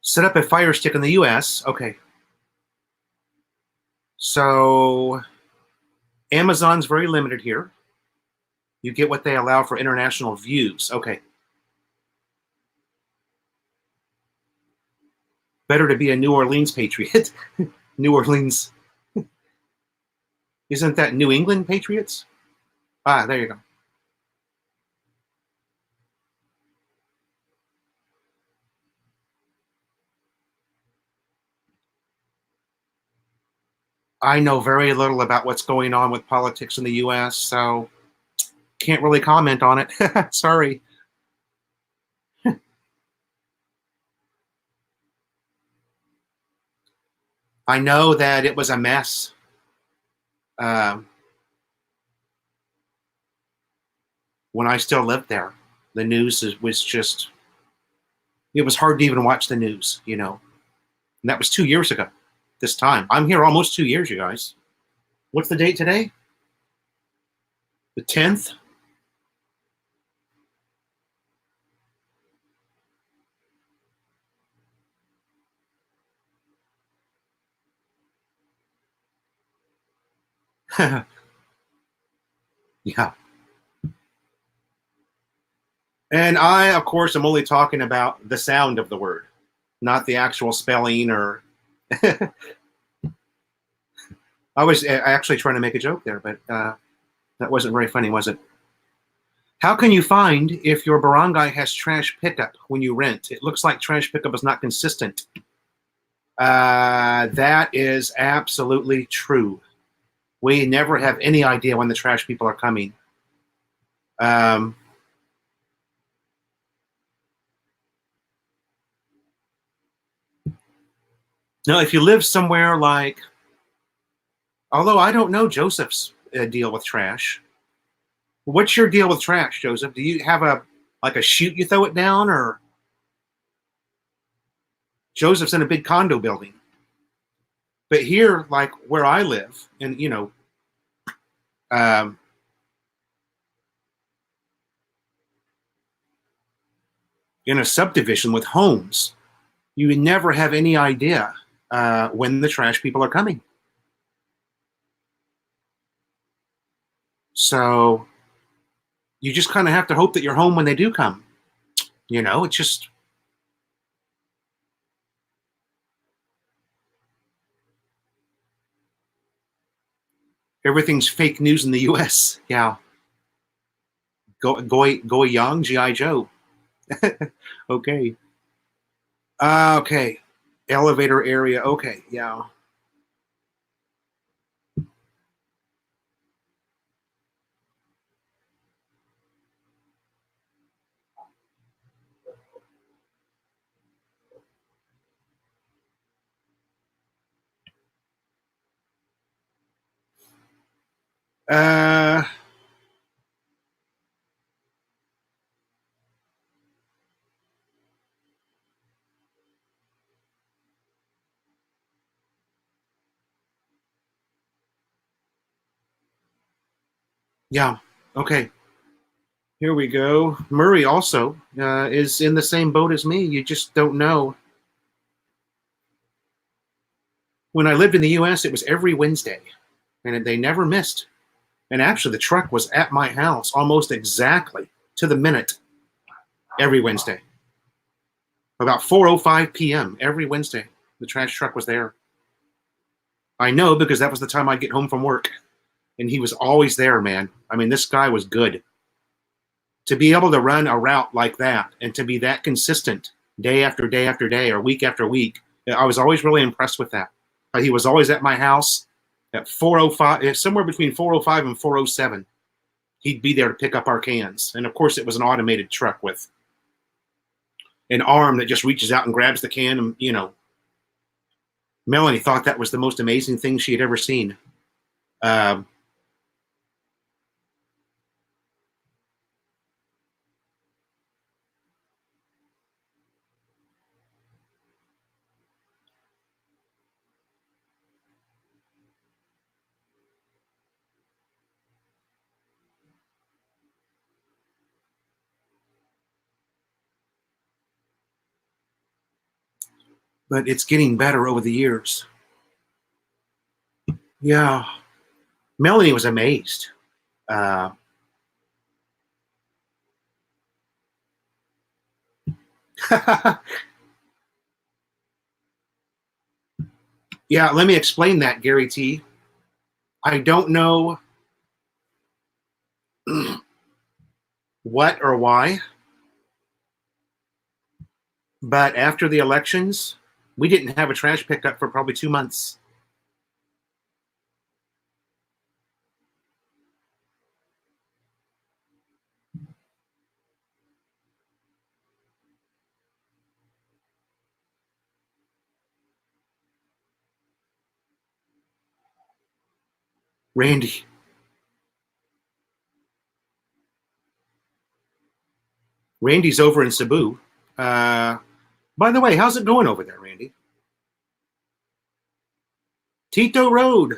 Set up a Fire Stick in the US. Okay. So Amazon's very limited here. You get what they allow for international views. Okay. Better to be a New Orleans Patriot. New Orleans. Isn't that New England Patriots? There you go. I know very little about what's going on with politics in the US, so can't really comment on it. Sorry. I know that it was a mess. When I still lived there, the news was just, it was hard to even watch the news, you know. And that was 2 years ago this time. I'm here almost 2 years, you guys. What's the date today? The 10th? Yeah. And I, of course, am only talking about the sound of the word, not the actual spelling or. I was actually trying to make a joke there, but that wasn't very funny, was it? How can you find if your barangay has trash pickup when you rent? It looks like trash pickup is not consistent. That is absolutely true. We never have any idea when the trash people are coming. Now, if you live somewhere like, although I don't know Joseph's deal with trash. What's your deal with trash, Joseph? Do you have a chute you throw it down, or Joseph's in a big condo building? But here, like where I live, and you know, in a subdivision with homes, you never have any idea when the trash people are coming. So you just kind of have to hope that you're home when they do come. You know, it's just. Everything's fake news in the U.S. Yeah. Go young, G.I. Joe. Okay. Okay. Elevator area. Okay. Yeah. Uh, yeah. Okay. Here we go. Murray also is in the same boat as me. You just don't know. When I lived in the U.S., it was every Wednesday, and they never missed. And actually, the truck was at my house almost exactly to the minute every Wednesday. About 4:05 p.m. every Wednesday, the trash truck was there. I know because that was the time I'd get home from work, and he was always there, man. I mean, this guy was good. To be able to run a route like that and to be that consistent day after day after day or week after week, I was always really impressed with that. He was always at my house at 4:05, somewhere between 4:05 and 4:07. He'd be there to pick up our cans. And of course, it was an automated truck with an arm that just reaches out and grabs the can. And, you know, Melanie thought that was the most amazing thing she had ever seen. Um, but it's getting better over the years. Yeah. Melanie was amazed. Uh, yeah, let me explain that, Gary T. I don't know what or why, but after the elections, we didn't have a trash pickup for probably 2 months. Randy, Randy's over in Cebu. Uh, by the way, how's it going over there, Randy? Tito Road.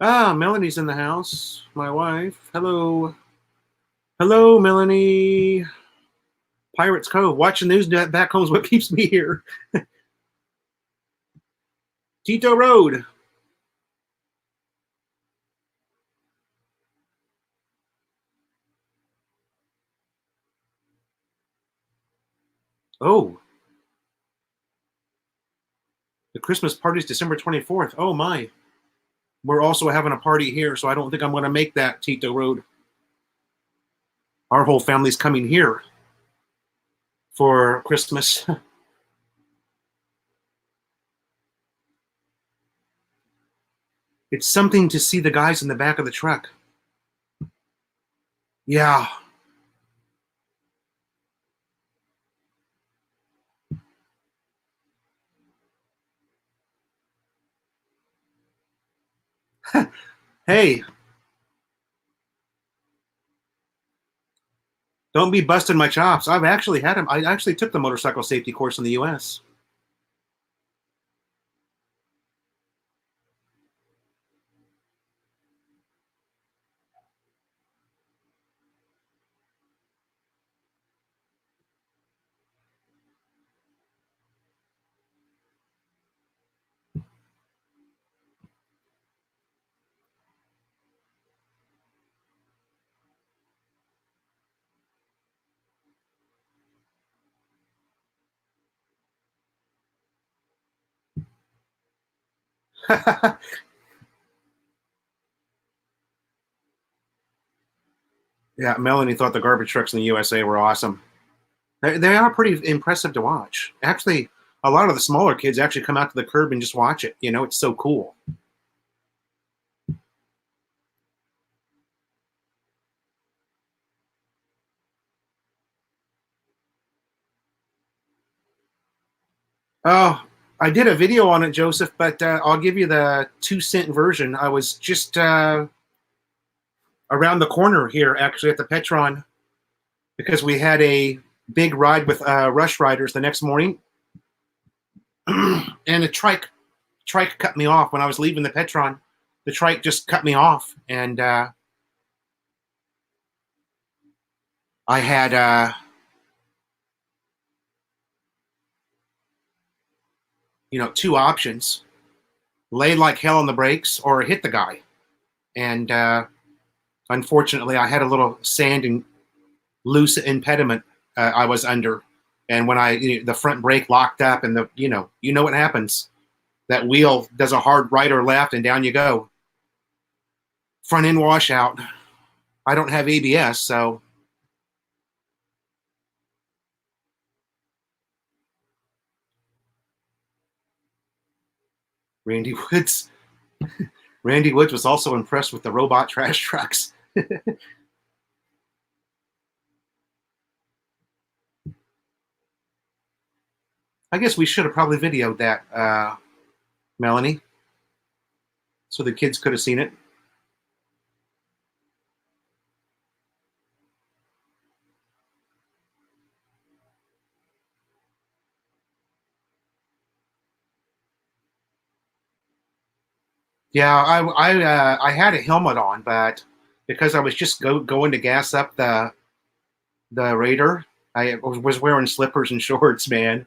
Ah, Melanie's in the house. My wife. Hello. Hello, Melanie. Pirates Cove. Watching news back home is what keeps me here. Tito Road. Oh, the Christmas party's December 24th. Oh, my. We're also having a party here, so I don't think I'm going to make that, Tito Road. Our whole family's coming here for Christmas. It's something to see the guys in the back of the truck. Yeah. Hey, don't be busting my chops. I've actually had him. I actually took the motorcycle safety course in the U.S. Yeah, Melanie thought the garbage trucks in the USA were awesome. They are pretty impressive to watch. Actually, a lot of the smaller kids actually come out to the curb and just watch it. You know, it's so cool. Oh, I did a video on it, Joseph, but I'll give you the 2-cent version. I was just around the corner here, actually, at the Petron, because we had a big ride with Rush Riders the next morning. And a trike cut me off when I was leaving the Petron. The trike just cut me off, and I had two options: lay like hell on the brakes or hit the guy. And unfortunately, I had a little sand and loose impediment I was under, and when the front brake locked up, and you know what happens. That wheel does a hard right or left, and down you go. Front end washout. I don't have ABS, so Randy Woods. Randy Woods was also impressed with the robot trash trucks. I guess we should have probably videoed that, Melanie, so the kids could have seen it. Yeah, I had a helmet on, but because I was just going to gas up the Raider, I was wearing slippers and shorts, man.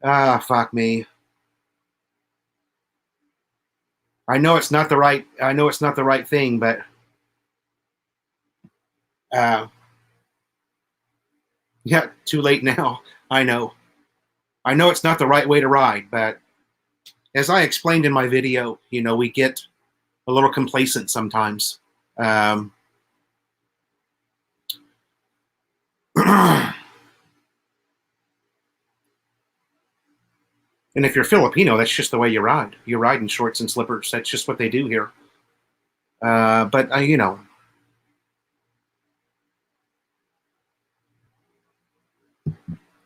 Ah, fuck me. I know it's not the right thing, but yeah, too late now. I know it's not the right way to ride, but as I explained in my video, we get a little complacent sometimes. And if you're Filipino, that's just the way you ride. You ride in shorts and slippers. That's just what they do here. But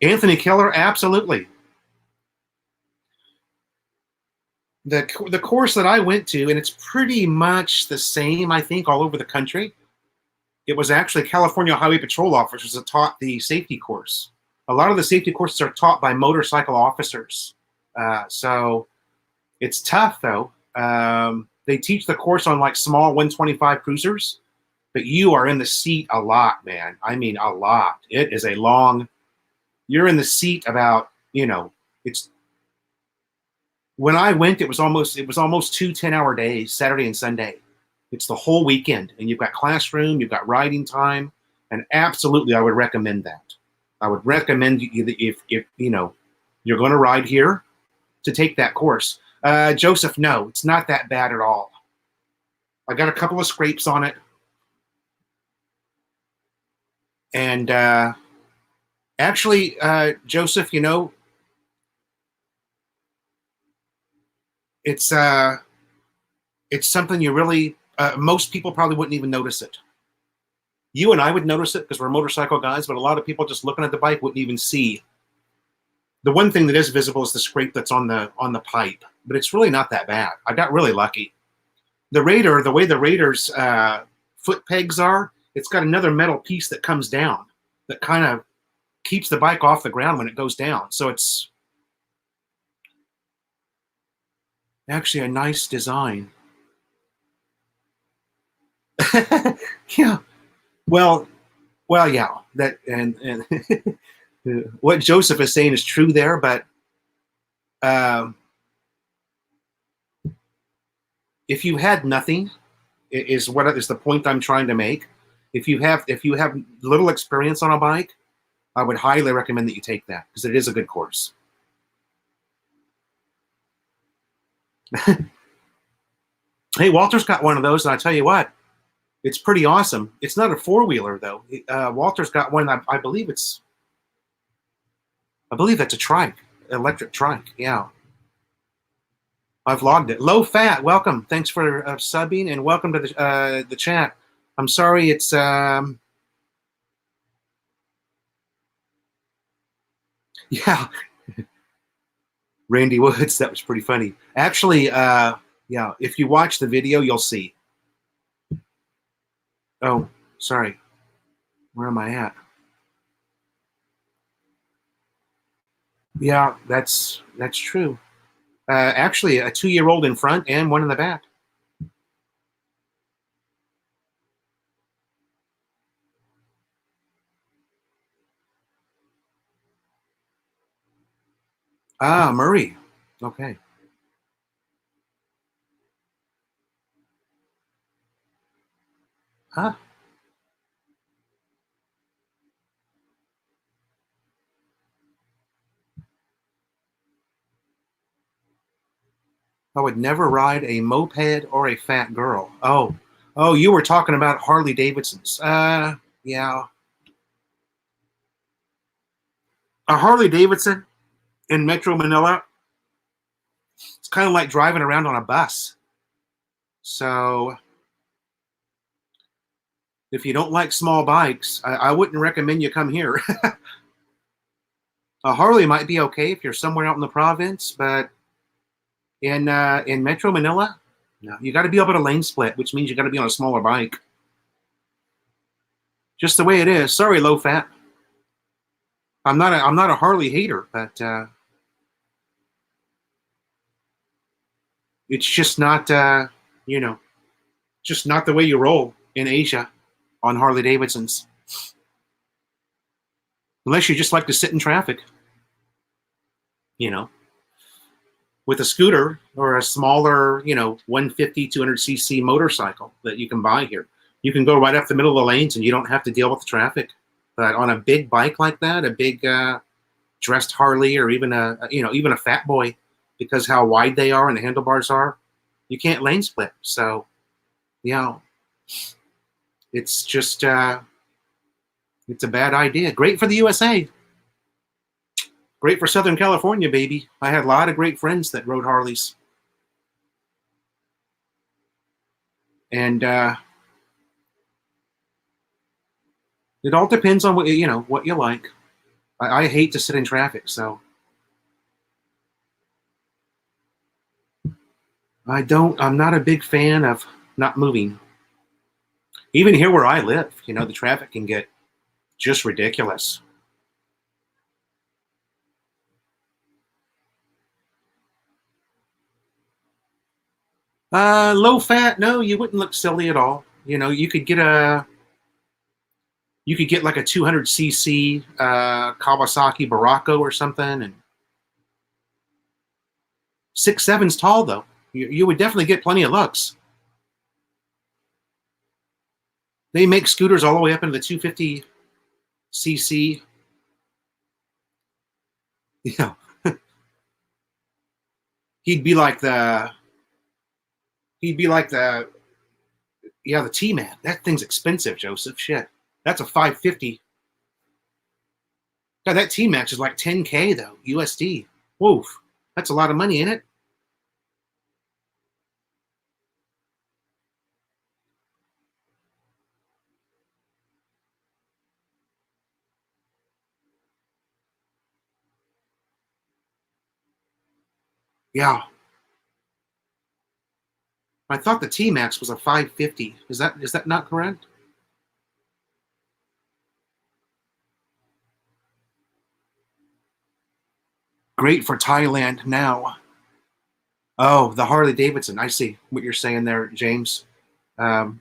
Anthony Keller, absolutely. The course that I went to, and it's pretty much the same, I think, all over the country. It was actually California Highway Patrol officers that taught the safety course. A lot of the safety courses are taught by motorcycle officers. So it's tough, though. They teach the course on like small 125 cruisers, but you are in the seat a lot, man. I mean, a lot. It is a long, you're in the seat about, it's, when I went, it was almost 2 10-hour days, Saturday and Sunday. It's the whole weekend, and you've got classroom, you've got riding time, and absolutely, I would recommend that. I would recommend if you're going to ride here, to take that course. Joseph, no, it's not that bad at all. I got a couple of scrapes on it, and actually, Joseph, it's something you really, most people probably wouldn't even notice it. You and I would notice it because we're motorcycle guys, but a lot of people just looking at the bike wouldn't even see. The one thing that is visible is the scrape that's on the pipe, but it's really not that bad. I got really lucky. The Raider, the way the Raider's foot pegs are, it's got another metal piece that comes down that kind of keeps the bike off the ground when it goes down. So it's actually a nice design. Yeah. Well, yeah. That and what Joseph is saying is true there, but if you had nothing, is the point I'm trying to make. If you have little experience on a bike, I would highly recommend that you take that because it is a good course. Hey, Walter's got one of those, and I tell you what, it's pretty awesome. It's not a four-wheeler though. Walter's got one. I believe it's I believe that's a trike, electric trike. Yeah. I've logged it. Low fat, welcome. Thanks for subbing and welcome to the chat. I'm sorry it's yeah, Randy Woods. That was pretty funny. Actually, yeah, if you watch the video, you'll see. Oh, sorry. Where am I at? Yeah, that's true. Actually, a 2-year-old in front and one in the back. Ah, Murray. Okay. Huh? I would never ride a moped or a fat girl. Oh, you were talking about Harley Davidsons. Yeah. A Harley Davidson in Metro Manila, it's kind of like driving around on a bus. So if you don't like small bikes, I wouldn't recommend you come here. A Harley might be okay if you're somewhere out in the province, but in Metro Manila, no, you got to be able to lane split, which means you got to be on a smaller bike. Just the way it is. Sorry, low fat. I'm not a Harley hater, but it's just not just not the way you roll in Asia on Harley Davidsons. Unless you just like to sit in traffic, with a scooter or a smaller, 150, 200cc motorcycle that you can buy here. You can go right up the middle of the lanes and you don't have to deal with the traffic. But on a big bike like that, a big dressed Harley or even even a fat boy, because how wide they are and the handlebars are, you can't lane split. So, it's just it's a bad idea. Great for the USA. Great for Southern California, baby. I had a lot of great friends that rode Harleys. And it all depends on what you like. I hate to sit in traffic, so I'm not a big fan of not moving. Even here where I live, the traffic can get just ridiculous. Low fat, no, you wouldn't look silly at all. You could get like a 200cc Kawasaki Barako or something, and 6'7's tall though. You would definitely get plenty of looks. They make scooters all the way up into the 250cc. Yeah, he'd be like the the T-Man. That thing's expensive, Joseph. Shit, that's a 550. God, that T-Max is like 10K though, USD. Woof, that's a lot of money, ain't it? Yeah. I thought the T-Max was a 550. Is that not correct? Great for Thailand now. Oh, the Harley Davidson. I see what you're saying there, James. Or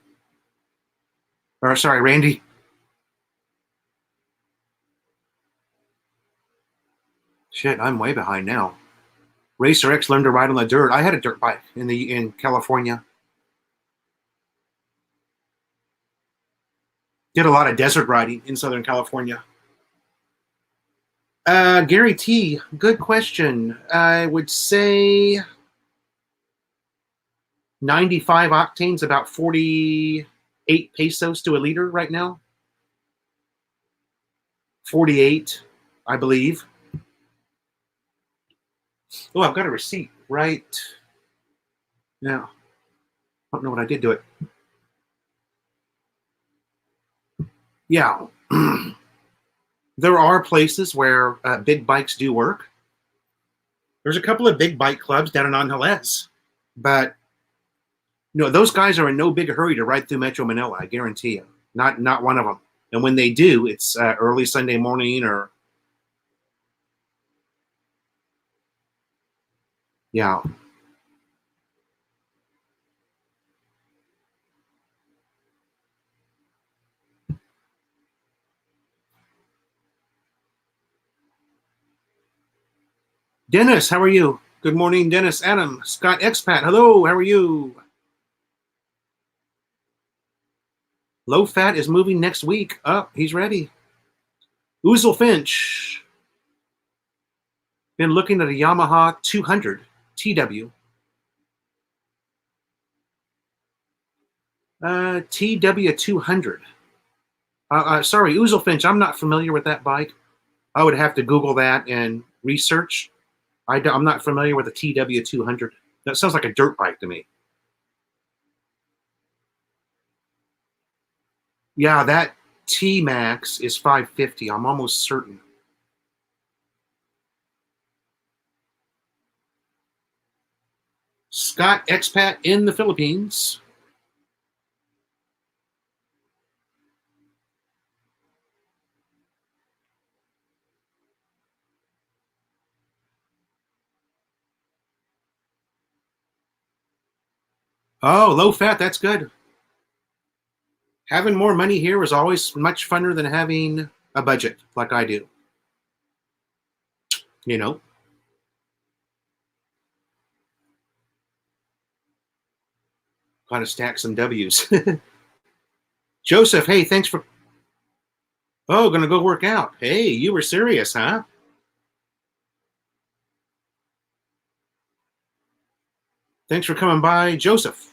sorry, Randy. Shit, I'm way behind now. Racer X learned to ride on the dirt. I had a dirt bike in California. Did a lot of desert riding in Southern California. Gary T, good question. I would say 95 octanes, about 48 pesos to a liter right now. 48, I believe. Oh, I've got a receipt right now. I don't know what I did to it. Yeah. There are places where big bikes do work. There's a couple of big bike clubs down in Angeles, but those guys are in no big hurry to ride through Metro Manila. I guarantee you, not one of them. And when they do, it's early Sunday morning or yeah. Dennis, how are you? Good morning, Dennis. Adam, Scott, Expat. Hello, how are you? Low Fat is moving next week. Oh, he's ready. Oozle Finch. Been looking at a Yamaha 200 TW. TW 200. Sorry, Oozle Finch. I'm not familiar with that bike. I would have to Google that and research. I'm not familiar with the TW 200. That sounds like a dirt bike to me. Yeah, that T Max is 550. I'm almost certain. Scott, expat in the Philippines. Oh, low fat. That's good. Having more money here is always much funner than having a budget like I do. You know, got to stack some W's. Joseph, hey, thanks for. Oh, gonna go work out. Hey, you were serious, huh? Thanks for coming by, Joseph.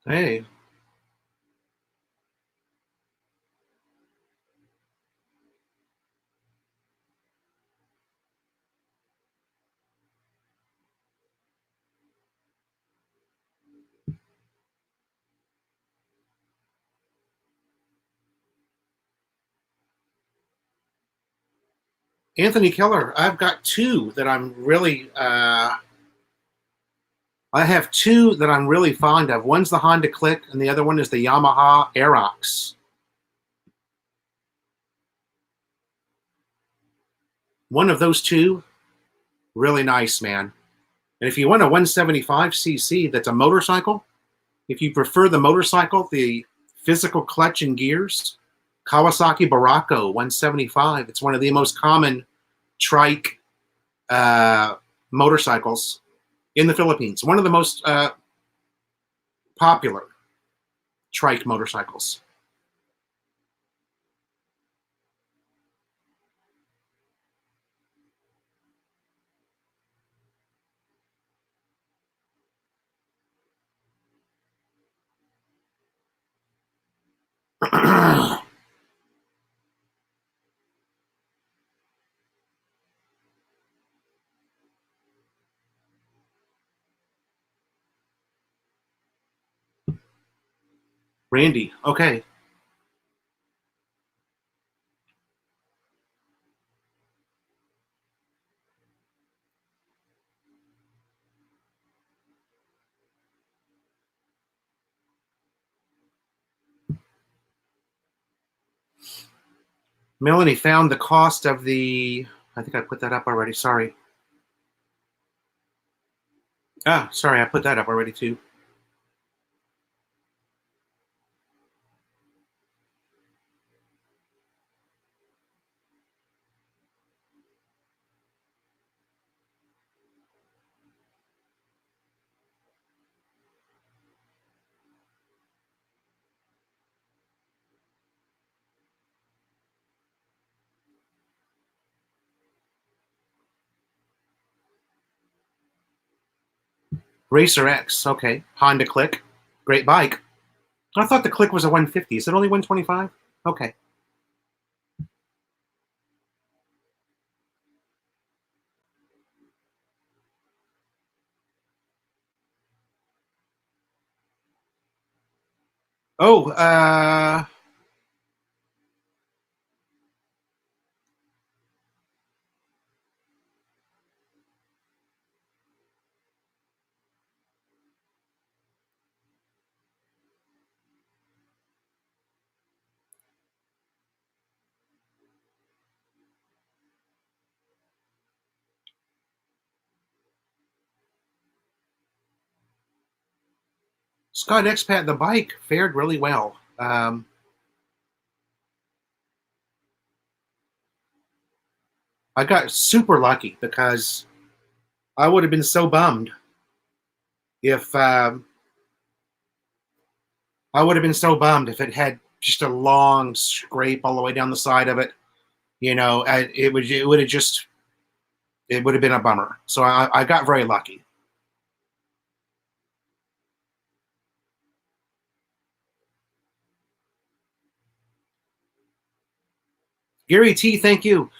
Hey, Anthony Keller. I've got two that I'm really. I have two that I'm really fond of. One's the Honda Click, and the other one is the Yamaha Aerox. One of those two, really nice, man. And if you want a 175cc that's a motorcycle, if you prefer the motorcycle, the physical clutch and gears, Kawasaki Barako 175. It's one of the most common trike motorcycles in the Philippines. One of the most popular trike motorcycles. Randy. Okay. Melanie found the cost of the. I think I put that up already. Sorry. Ah, sorry, I put that up already too. Racer X. Okay. Honda Click. Great bike. I thought the Click was a 150. Is it only 125? Okay. Oh, Scott Expat, the bike fared really well. I got super lucky because I would have been so bummed if if it had just a long scrape all the way down the side of it. You know, it would have been a bummer. So I got very lucky. Gary T, thank you.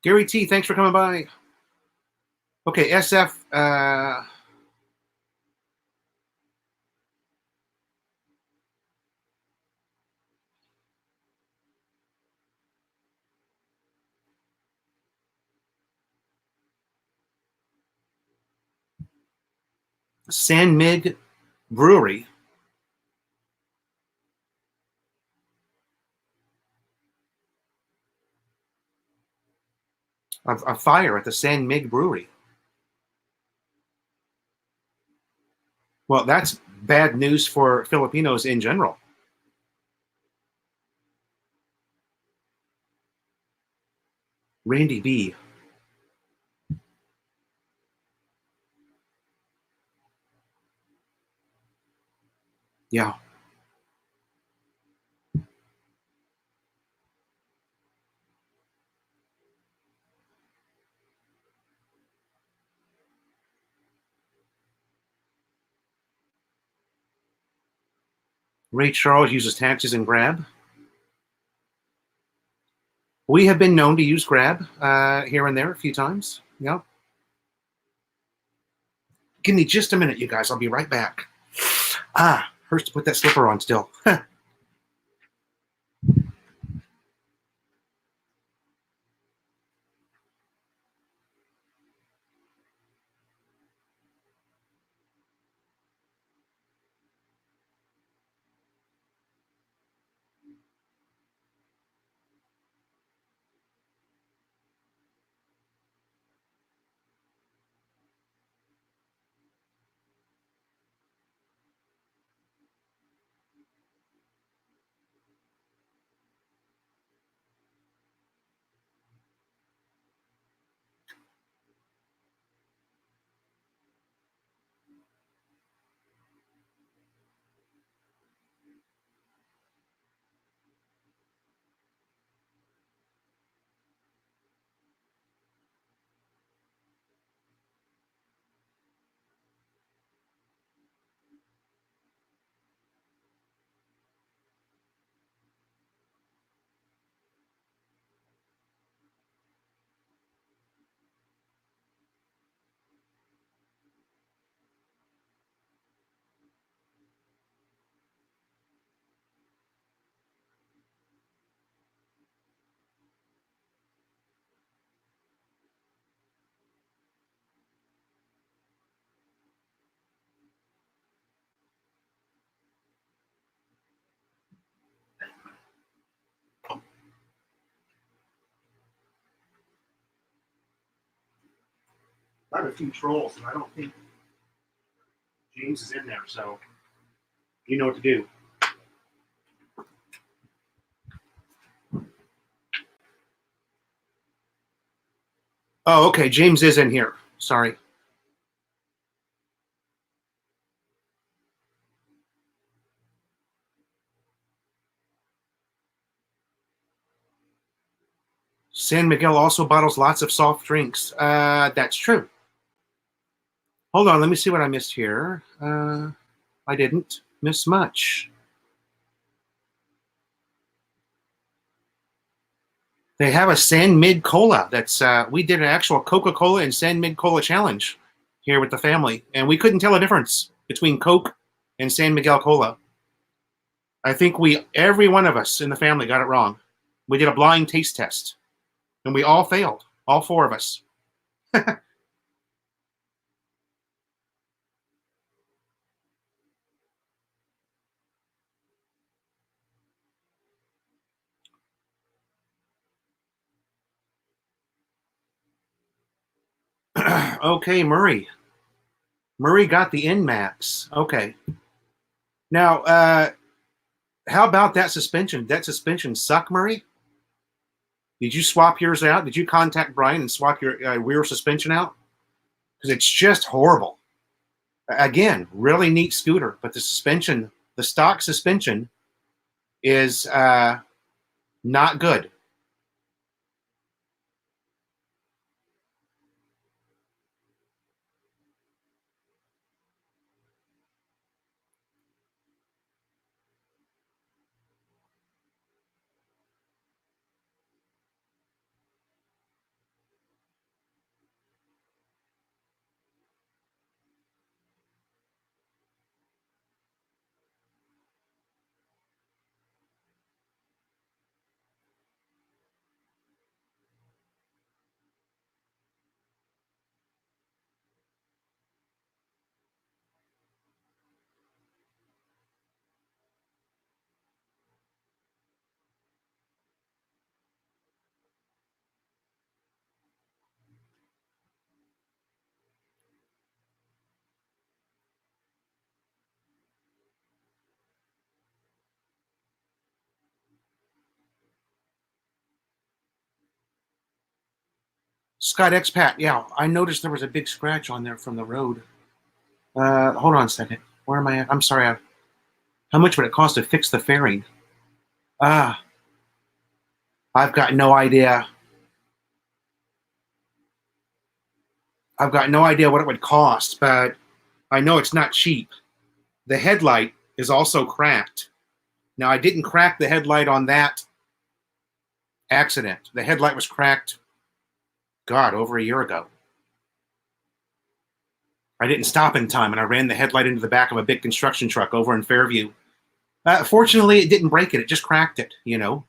Gary T, thanks for coming by. Okay, SF. San Mig Brewery. A fire at the San Mig Brewery. Well, that's bad news for Filipinos in general. Randy B. Yeah. Ray Charles uses taxis and Grab. We have been known to use Grab here and there a few times. Yeah. Give me just a minute, you guys. I'll be right back. Ah, hurts to put that slipper on still. I have a few trolls, and I don't think James is in there, so you know what to do. Oh, okay. James is in here. Sorry. San Miguel also bottles lots of soft drinks. That's true. Hold on. Let me see what I missed here. I didn't miss much. They have a San Mid Cola. That's we did an actual Coca-Cola and San Mid Cola challenge here with the family, and we couldn't tell a difference between Coke and San Miguel Cola. I think every one of us in the family got it wrong. We did a blind taste test, and we all failed. All four of us. Okay, Murray. Murray got the N-Max. Okay. Now, how about that suspension? That suspension suck, Murray? Did you swap yours out? Did you contact Brian and swap your rear suspension out? Because it's just horrible. Again, really neat scooter, but the suspension, the stock suspension, is not good. Scott Expat, yeah, I noticed there was a big scratch on there from the road. Hold on a second. Where am I at? I'm sorry. How much would it cost to fix the fairing? I've got no idea. I've got no idea what it would cost, but I know it's not cheap. The headlight is also cracked. Now, I didn't crack the headlight on that accident. The headlight was cracked, God, over a year ago. I didn't stop in time, and I ran the headlight into the back of a big construction truck over in Fairview. Fortunately, it didn't break it. It just cracked it, you know.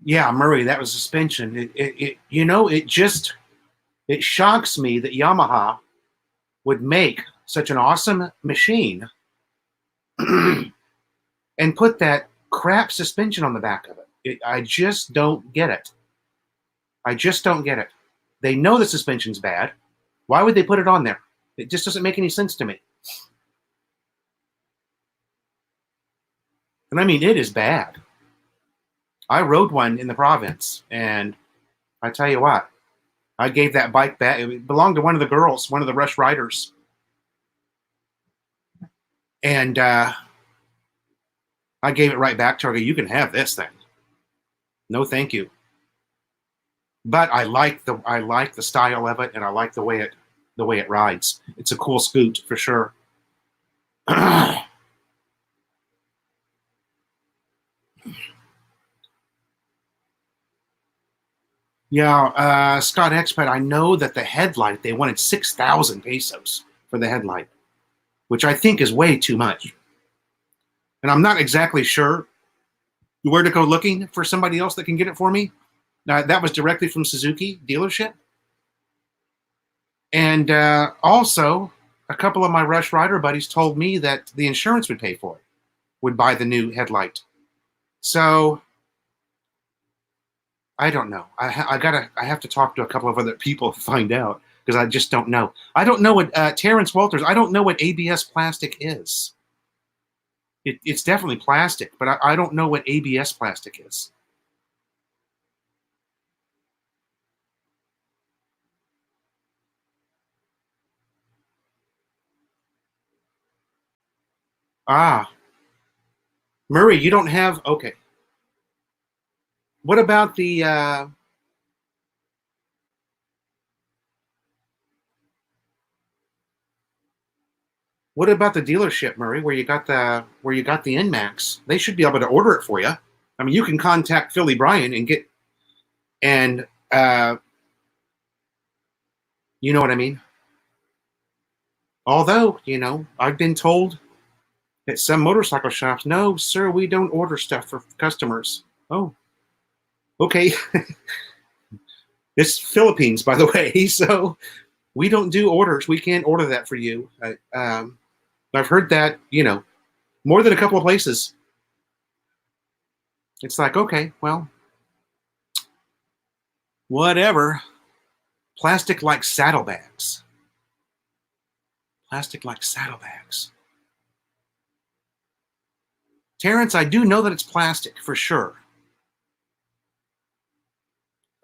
Yeah, Murray, that was suspension. It shocks me that Yamaha would make such an awesome machine and put that crap suspension on the back of it. I just don't get it. I just don't get it. They know the suspension's bad. Why would they put it on there? It just doesn't make any sense to me. And I mean, it is bad. I rode one in the province, and I tell you what, I gave that bike back. It belonged to one of the girls, one of the Rush riders. And I gave it right back to her. I go, you can have this thing. No, thank you. But I like the style of it, and I like the way it rides. It's a cool scoot for sure. Yeah, Scott Expat, I know that the headlight, they wanted 6,000 pesos for the headlight, which I think is way too much. And I'm not exactly sure where to go looking for somebody else that can get it for me. Now, that was directly from Suzuki dealership. And also, a couple of my Rush Rider buddies told me that the insurance would pay for it, would buy the new headlight. So I don't know. I have to talk to a couple of other people to find out because I just don't know. I don't know what Terrence Walters. I don't know what ABS plastic is. It's definitely plastic, but I don't know what ABS plastic is. Ah, Murray, you don't have. Okay. What about the? What about the dealership, Murray, where you got the NMAX? They should be able to order it for you. I mean, you can contact Philly Bryan and get and you know what I mean. Although, I've been told at some motorcycle shops, no, sir, we don't order stuff for customers. Oh, okay. It's Philippines, by the way, so we don't do orders. We can't order that for you. I've heard that, more than a couple of places. It's like, okay, well, whatever. Plastic like saddlebags. Plastic like saddlebags. Terrence, I do know that it's plastic for sure.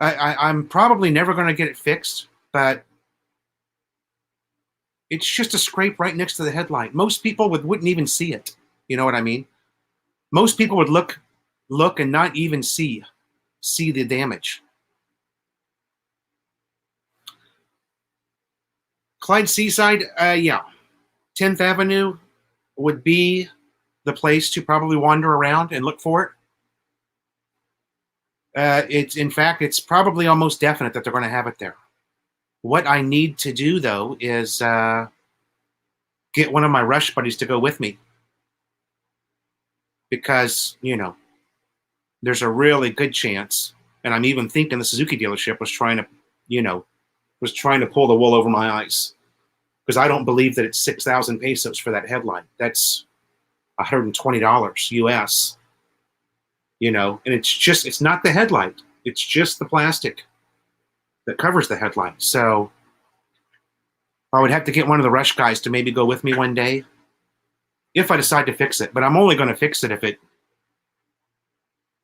I'm probably never going to get it fixed, but it's just a scrape right next to the headlight. Most people wouldn't even see it. You know what I mean? Most people would look and not even see the damage. Clyde Seaside, yeah. 10th Avenue would be the place to probably wander around and look for it. It's probably almost definite that they're going to have it there. What I need to do, though, is get one of my Rush buddies to go with me. Because, there's a really good chance, and I'm even thinking the Suzuki dealership was trying to pull the wool over my eyes. Because I don't believe that it's 6,000 pesos for that headlight. That's $120 US. And it's not the headlight. It's just the plastic that covers the headlight. So I would have to get one of the Rush guys to maybe go with me one day if I decide to fix it. But I'm only going to fix it if it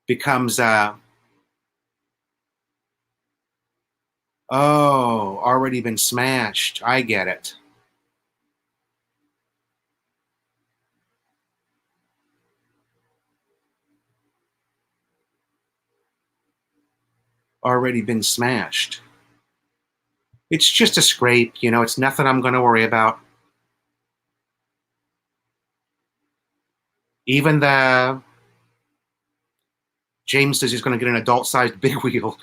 becomes, already been smashed. I get it. Already been smashed. It's just a scrape, it's nothing I'm going to worry about. Even the James says he's going to get an adult-sized big wheel.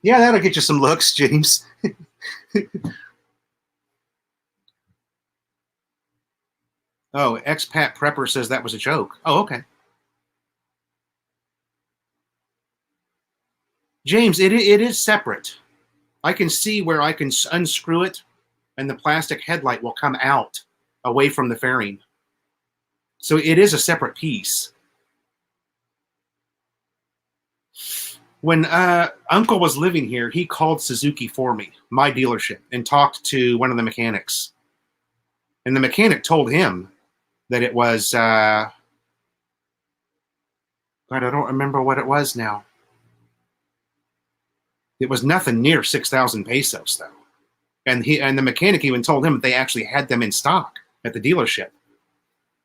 Yeah, that'll get you some looks, James. Oh, Expat Prepper says that was a joke. Oh, okay. James, it is separate. I can see where I can unscrew it and the plastic headlight will come out away from the fairing. So it is a separate piece. When Uncle was living here, he called Suzuki for me, my dealership, and talked to one of the mechanics. And the mechanic told him that it was, God, I don't remember what it was now. It was nothing near 6,000 pesos, though. And the mechanic even told him that they actually had them in stock at the dealership.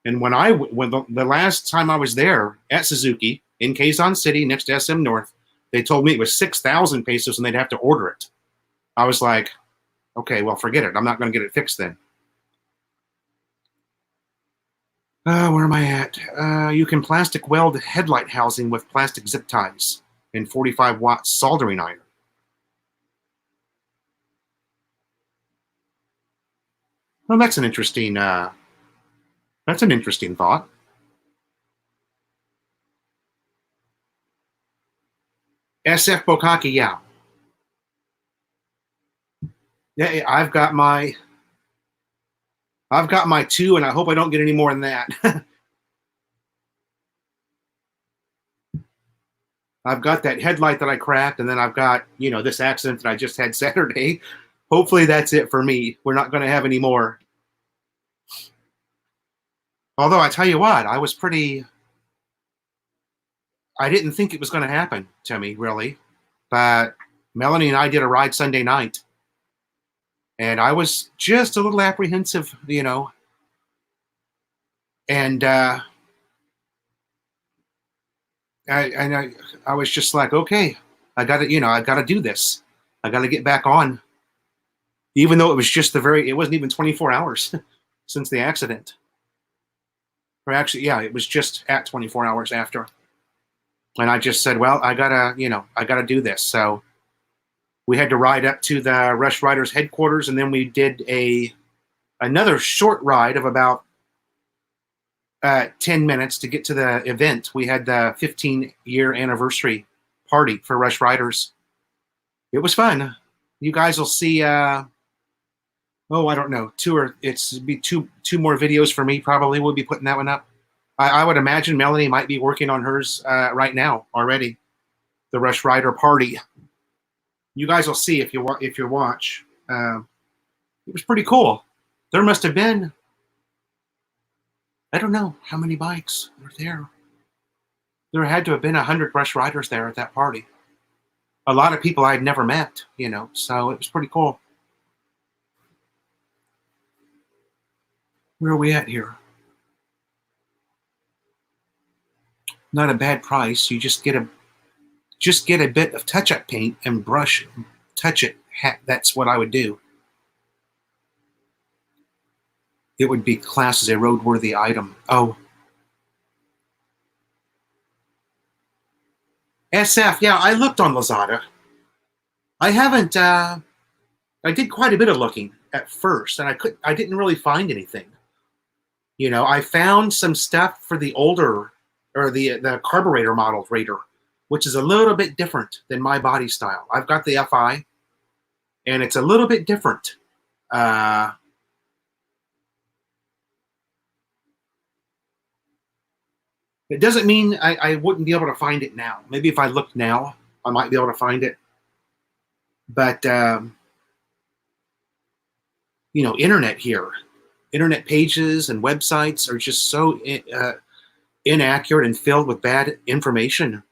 And when the last time I was there at Suzuki in Quezon City next to SM North, they told me it was 6,000 pesos and they'd have to order it. I was like, okay, well, forget it. I'm not going to get it fixed then. Where am I at? You can plastic weld headlight housing with plastic zip ties and 45-watt soldering iron. Well, that's an interesting thought. SF Bokaki, yeah. Yeah, I've got my two, and I hope I don't get any more than that. I've got that headlight that I cracked, and then I've got, this accident that I just had Saturday. Hopefully that's it for me. We're not going to have any more. Although I tell you what, I didn't think it was going to happen to me, really. But Melanie and I did a ride Sunday night, and I was just a little apprehensive, and I was just like, okay, I got to, I got to do this. I got to get back on, even though it was just it wasn't even 24 hours since the accident. Or actually, yeah, it was just at 24 hours after. And I just said, well, I gotta do this. So we had to ride up to the Rush Riders headquarters, and then we did another short ride of about 10 minutes to get to the event. We had the 15-year anniversary party for Rush Riders. It was fun. You guys will see. I don't know, two more videos for me. Probably we'll be putting that one up. I would imagine Melanie might be working on hers right now already. The Rush Rider party. You guys will see if you watch. It was pretty cool. There must have been, I don't know how many bikes were there. There had to have been 100 Rush Riders there at that party. A lot of people I'd never met, so it was pretty cool. Where are we at here? Not a bad price. You just get a bit of touch-up paint and brush, touch it. That's what I would do. It would be classed as a roadworthy item. Oh. SF, yeah, I looked on Lazada. I haven't, I did quite a bit of looking at first, and I didn't really find anything. I found some stuff for the older, or the carburetor model Raider, which is a little bit different than my body style. I've got the FI, and it's a little bit different. It doesn't mean I wouldn't be able to find it now. Maybe if I looked now, I might be able to find it. But, internet pages and websites are just so inaccurate and filled with bad information.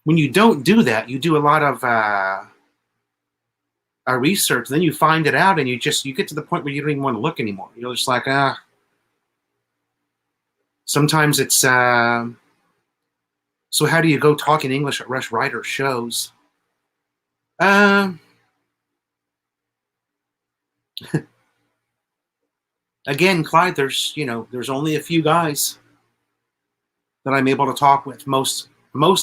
When you don't do that, you do a lot of research, then you find it out, and you get to the point where you don't even want to look anymore. You're just like, Sometimes it's, so how do you go talk in English at Rush Rider shows? Again, Clyde, there's only a few guys that I'm able to talk with. Most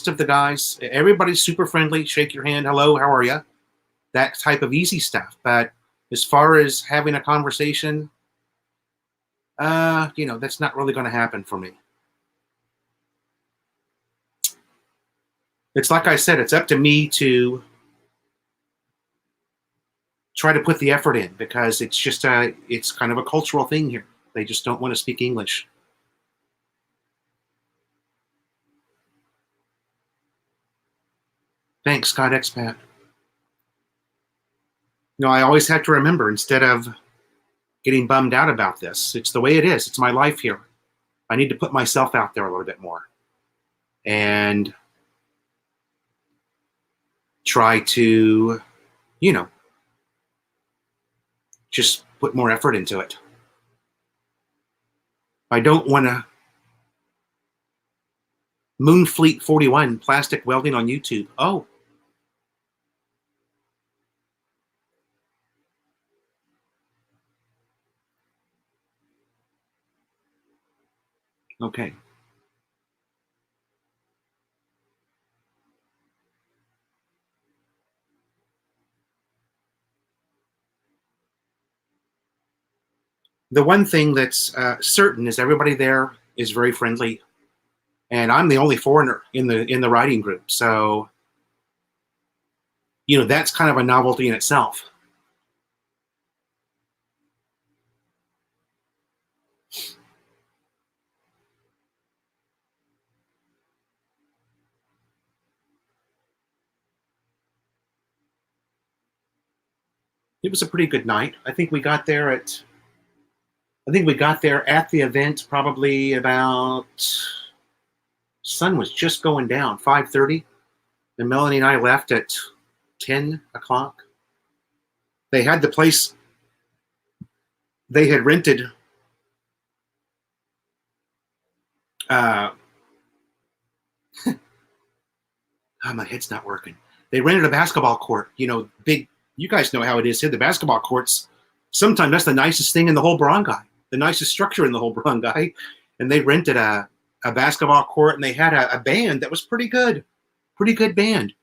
of the guys, everybody's super friendly. Shake your hand. Hello, how are you? That type of easy stuff. But as far as having a conversation, that's not really going to happen for me. It's like I said, it's up to me to try to put the effort in, because it's just it's kind of a cultural thing here. They just don't want to speak English. Thanks, Scott Expat. I always have to remember, instead of getting bummed out about this, it's the way it is. It's my life here. I need to put myself out there a little bit more and try to, just put more effort into it. I don't want to Moonfleet 41 plastic welding on YouTube. Oh. Okay. the one thing that's certain is everybody there is very friendly, and I'm the only foreigner in the riding group. So, that's kind of a novelty in itself. It was a pretty good night. I think we got there at the event probably about, sun was just going down, 5:30, and Melanie and I left at 10 o'clock. They had the place they had rented. Oh, my head's not working. They rented a basketball court, big. You guys know how it is here. The basketball courts, sometimes that's the nicest thing in the whole barangay, the nicest structure in the whole barangay. And they rented a basketball court, and they had a band that was pretty good band.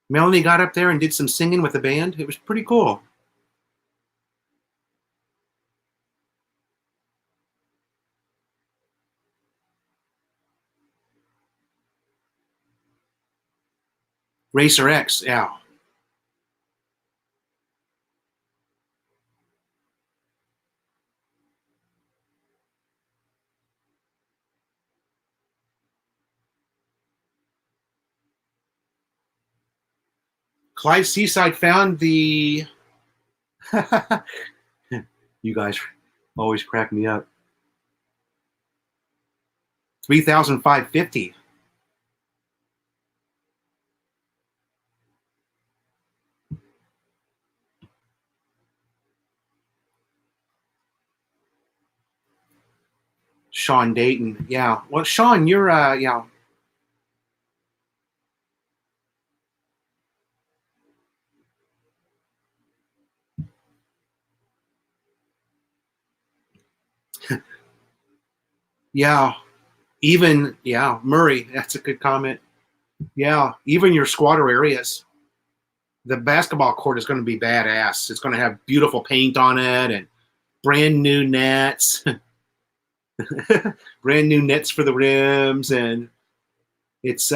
Melanie got up there and did some singing with the band. It was pretty cool. Racer X, yeah. Clyde Seaside found the. You guys always crack me up. 3,550. Sean Dayton, yeah. Well, Sean, you're yeah. Yeah, even, yeah, Murray, that's a good comment. Yeah, even your squatter areas, the basketball court is going to be badass. It's going to have beautiful paint on it and brand new nets, brand new nets for the rims, and it's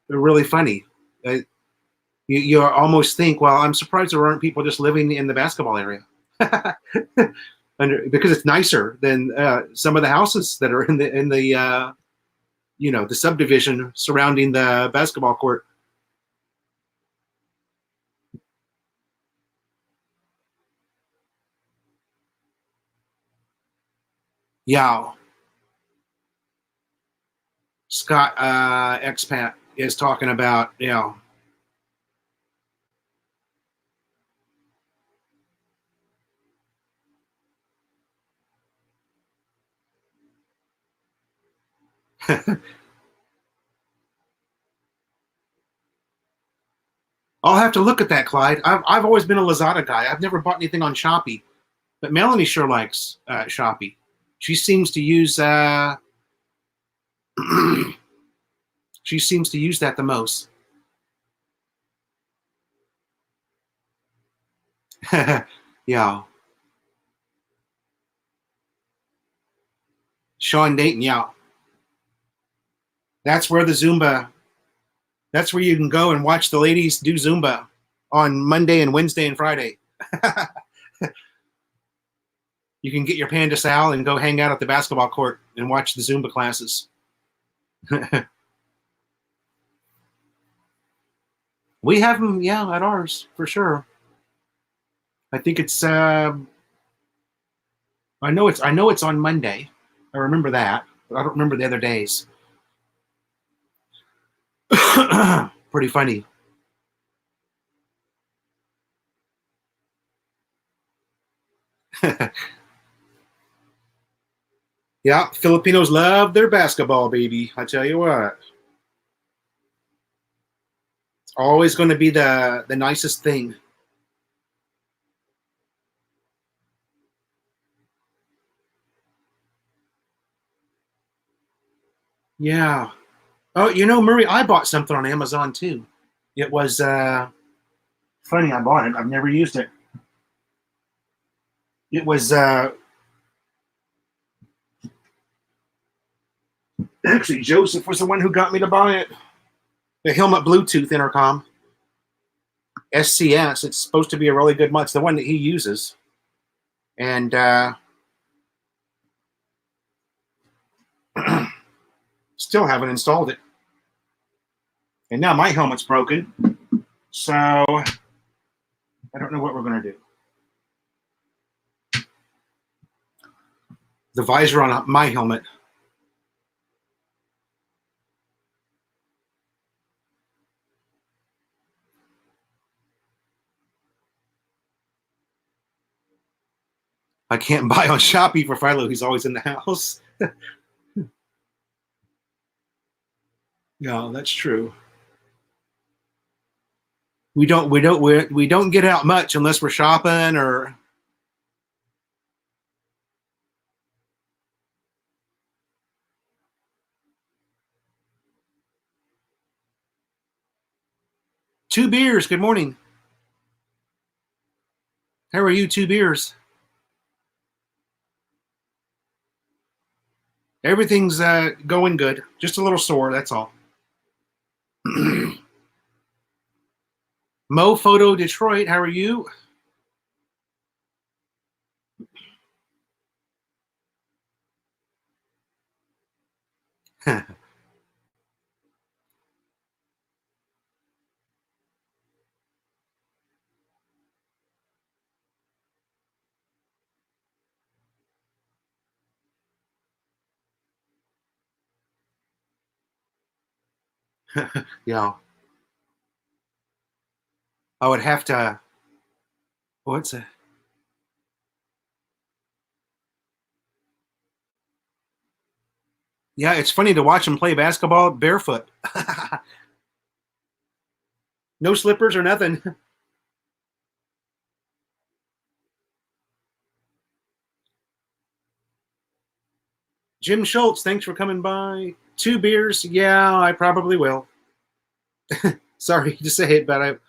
really funny. You almost think, well, I'm surprised there aren't people just living in the basketball area. Because it's nicer than some of the houses that are in the the subdivision surrounding the basketball court. Yeah, Scott Expat is talking about, I'll have to look at that, Clyde. I've always been a Lazada guy. I've never bought anything on Shopee, but Melanie sure likes Shopee. She seems to use she seems to use that the most. Yeah. Sean Dayton, yeah. That's where that's where you can go and watch the ladies do Zumba on Monday and Wednesday and Friday. You can get your Panda Sal and go hang out at the basketball court and watch the Zumba classes. We have them, yeah, at ours for sure. I think it's. I know it's on Monday. I remember that, but I don't remember the other days. Pretty funny. Yeah, Filipinos love their basketball, baby. I tell you what. It's always going to be the nicest thing. Yeah. Oh, Murray, I bought something on Amazon too. It was funny. I bought it. I've never used it. It was actually Joseph was the one who got me to buy it. The helmet Bluetooth intercom. SCS. It's supposed to be a really good one. It's the one that he uses. And still haven't installed it. And now my helmet's broken. So I don't know what we're going to do. The visor on my helmet. I can't buy on Shopee for Philo. He's always in the house. Yeah, that's true. We don't get out much unless we're shopping or. Two beers. Good morning. How are you? Two beers. Everything's going good. Just a little sore. That's all. Mo Photo Detroit. How are you? Yeah. I would have to. What's it? Yeah, it's funny to watch him play basketball barefoot. No slippers or nothing. Jim Schultz, thanks for coming by. Two beers. Yeah, I probably will. Sorry to say it, but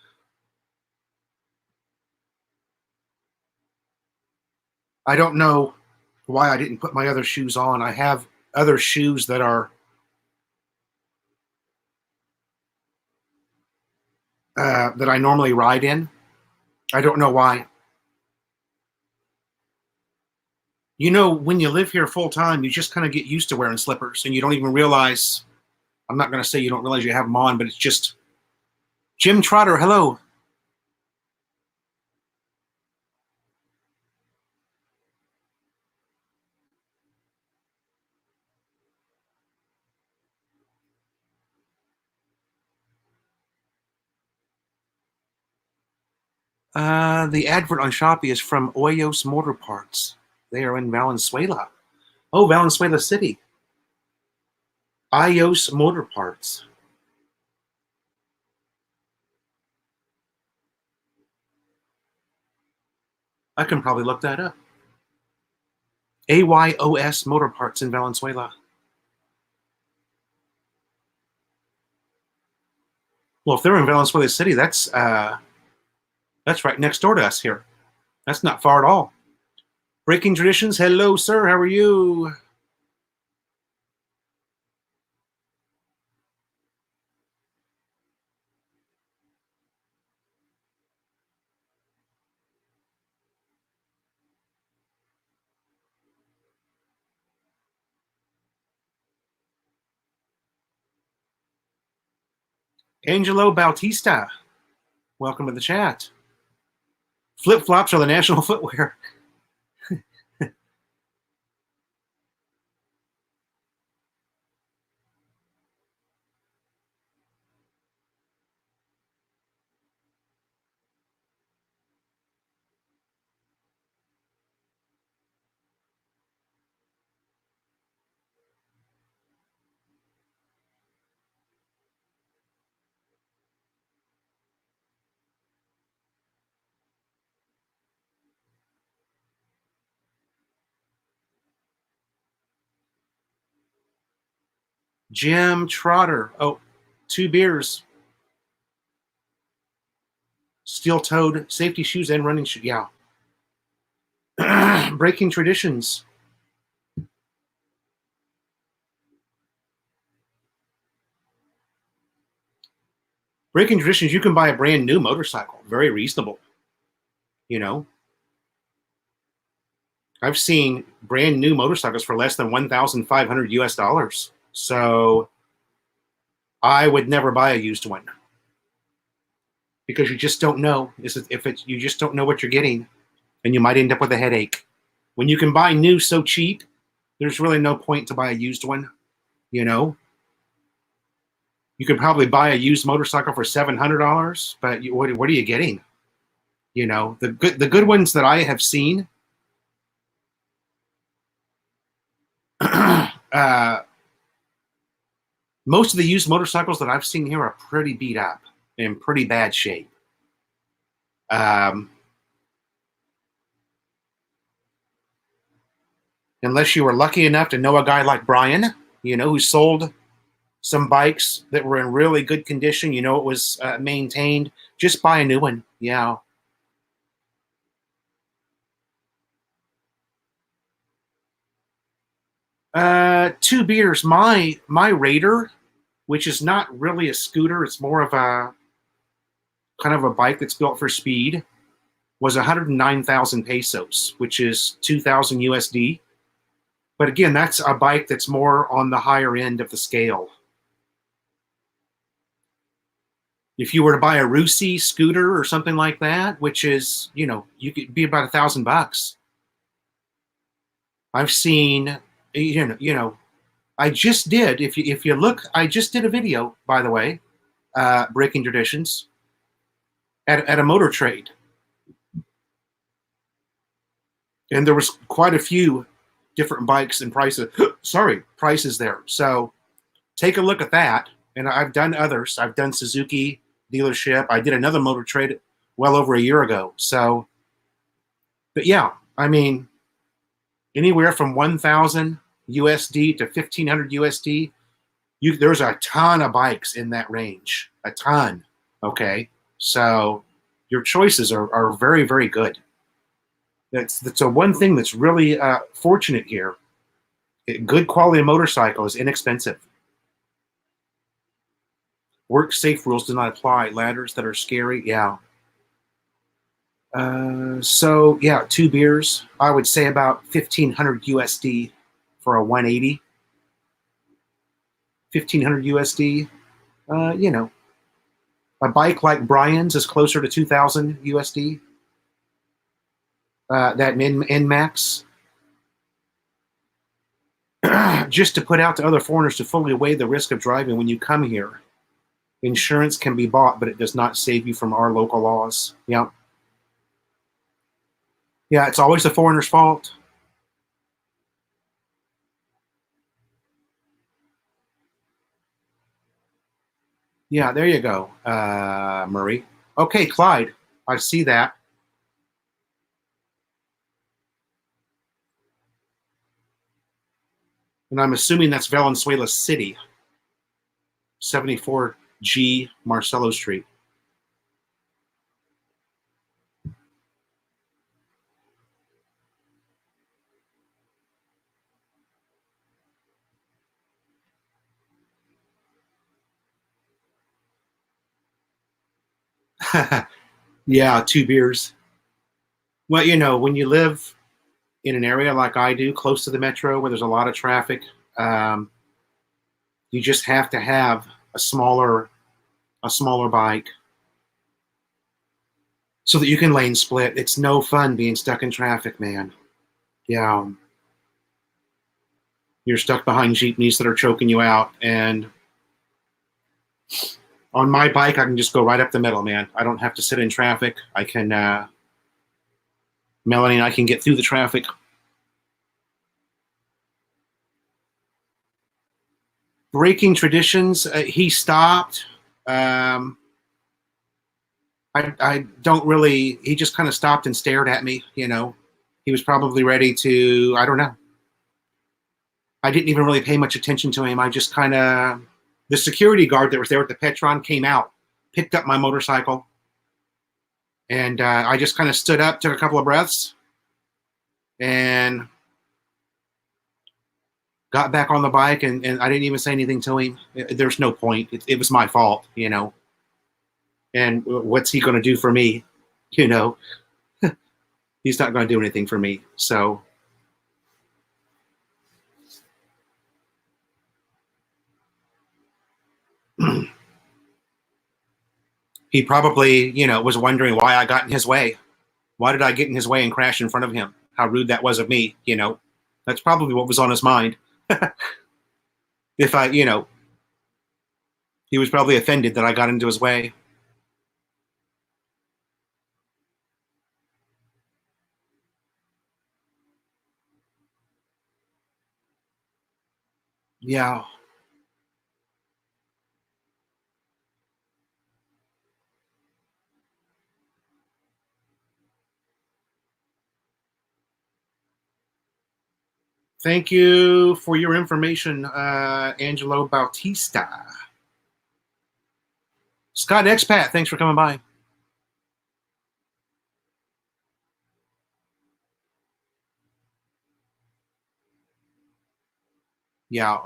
I don't know why I didn't put my other shoes on. I have other shoes that are that I normally ride in. I don't know why. You know, when you live here full time, you just kind of get used to wearing slippers, and you don't even realize. I'm not going to say you don't realize you have them on, but it's just Jim Trotter. Hello. The advert on Shopee is from Oyos Motor Parts. They are in Valenzuela. Oh, Valenzuela City. Oyos Motor Parts. I can probably look that up. AYOS Motor Parts in Valenzuela. Well, if they're in Valenzuela City, that's right next door to us here. That's not far at all. Breaking Traditions. Hello, sir. How are you? Angelo Bautista. Welcome to the chat. Flip flops are the national footwear. Jim Trotter. Oh, two beers. Steel-toed safety shoes and running shoes. Yeah. Breaking traditions. Breaking traditions, you can buy a brand new motorcycle. Very reasonable. You know, I've seen brand new motorcycles for less than 1,500 US dollars. So I would never buy a used one because you just don't know. You just don't know what you're getting, and you might end up with a headache. When you can buy new so cheap, there's really no point to buy a used one. You know, you could probably buy a used motorcycle for $700, but what are you getting? You know, the good ones that I have seen. Most of the used motorcycles that I've seen here are pretty beat up, in pretty bad shape. Unless you were lucky enough to know a guy like Brian, you know, who sold some bikes that were in really good condition, you know, it was maintained, just buy a new one. Yeah. Two beers. My Raider, which is not really a scooter, it's more of a kind of a bike that's built for speed, was 109,000 pesos, which is 2,000 USD. But again, that's a bike that's more on the higher end of the scale. If you were to buy a Rusi scooter or something like that, which is, you know, you could be about $1,000. I've seen, you know, I just did. If you look, I just did a video, by the way, breaking traditions at a motor trade, and there was quite a few different bikes and prices. Prices there. So take a look at that. And I've done others. I've done Suzuki dealership. I did another motor trade well over a year ago. So, but yeah, I mean, anywhere from 1,000 USD to 1,500 USD. There's a ton of bikes in that range, a ton. Okay, so your choices are very, very good. That's a one thing that's really fortunate here. Good quality motorcycle is inexpensive. Work safe rules do not apply. Ladders that are scary, yeah. So yeah, two beers. I would say about 1,500 USD for a 180. 1,500 USD. You know, a bike like Brian's is closer to 2,000 USD. That NMAX. Just to put out to other foreigners to fully weigh the risk of driving when you come here. Insurance can be bought, but it does not save you from our local laws. Yeah. Yeah, it's always the foreigner's fault. Yeah, there you go, Murray. Okay, Clyde, I see that. And I'm assuming that's Valenzuela City, 74G Marcelo Street. Yeah, two beers. Well, you know, when you live in an area like I do, close to the metro, where there's a lot of traffic, you just have to have a smaller bike so that you can lane split. It's no fun being stuck in traffic, man. Yeah, you're stuck behind jeepneys that are choking you out, and on my bike, I can just go right up the middle, man. I don't have to sit in traffic. I can, Melanie and I can get through the traffic. Breaking traditions, he stopped. I don't really, he just kind of stopped and stared at me, you know. He was probably ready to, I don't know. I didn't even really pay much attention to him. I just kind of, the security guard that was there at the Petron came out, picked up my motorcycle, and I just kind of stood up, took a couple of breaths, and got back on the bike, and I didn't even say anything to him. There's no point. It was my fault, you know. And what's he going to do for me? You know, he's not going to do anything for me. So he probably, you know, was wondering why I got in his way. Why did I get in his way and crash in front of him? How rude that was of me, you know. That's probably what was on his mind. If I, you know, he was probably offended that I got into his way. Yeah. Thank you for your information, Angelo Bautista. Scott Expat, thanks for coming by. Yeah.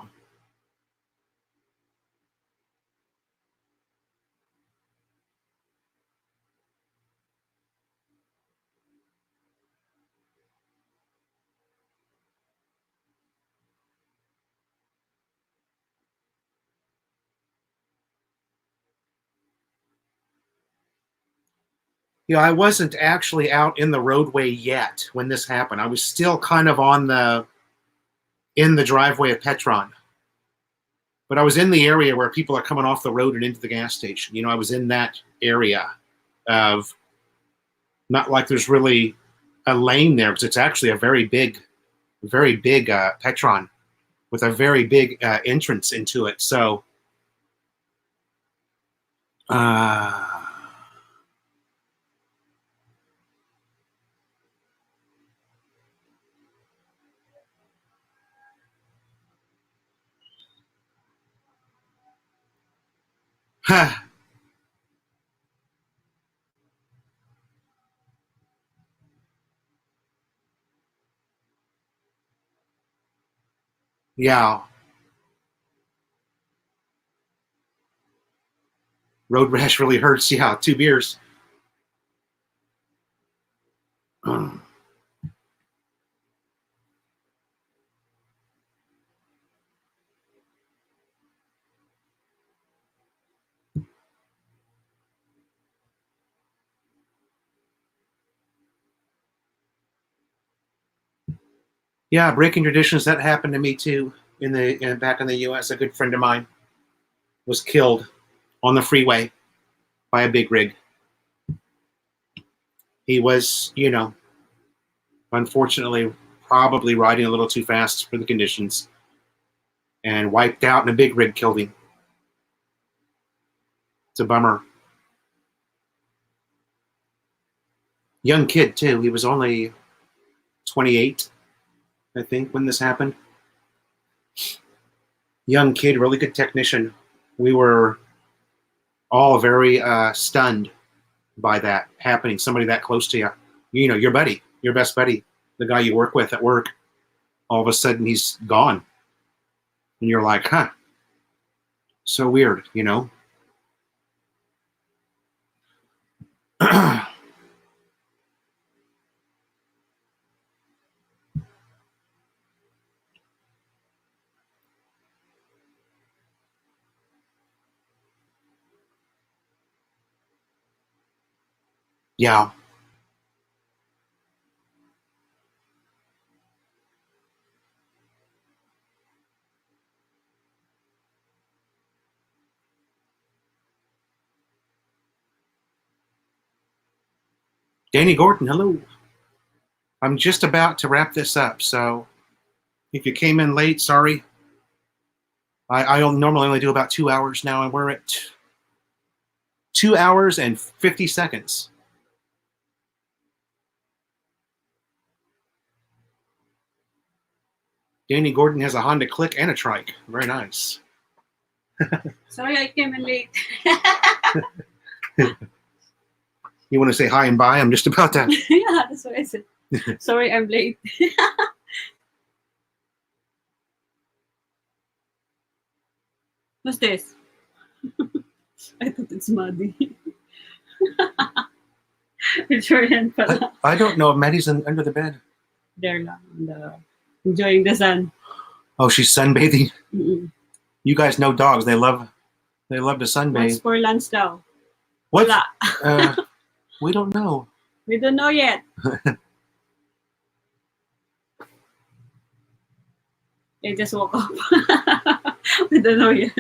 You know, I wasn't actually out in the roadway yet when this happened. I was still kind of in the driveway of Petron. But I was in the area where people are coming off the road and into the gas station. You know, I was in that area of, not like there's really a lane there, because it's actually a very big Petron with a very big entrance into it. So, yeah, road rash really hurts. Yeah, 2 beers. Yeah, breaking traditions, that happened to me too. Back in the U.S., a good friend of mine was killed on the freeway by a big rig. He was, you know, unfortunately, probably riding a little too fast for the conditions, and wiped out, and a big rig killed him. It's a bummer. Young kid too. He was only 28, I think, when this happened. Young kid, really good technician. We were all very stunned by that happening. Somebody that close to you, you know, your buddy, your best buddy, the guy you work with at work, all of a sudden he's gone. And you're like, huh, so weird, you know? Yeah. Danny Gordon, hello. I'm just about to wrap this up, so if you came in late, sorry. I normally only do about 2 hours now, and we're at 2 hours and 50 seconds. Danny Gordon has a Honda Click and a trike. Very nice. Sorry, I came in late. You want to say hi and bye? I'm just about to. Yeah, that's what I said. Sorry, I'm late. What's this? I thought it's Maddie. It's your hand pala. I don't know if Maddie's under the bed. There lang. Enjoying the sun. Oh, she's sunbathing. Mm-mm. You guys know dogs. They love to What's sunbathe. for lunch daw? What? Wala. We don't know. We don't know yet. I just woke up. We don't know yet.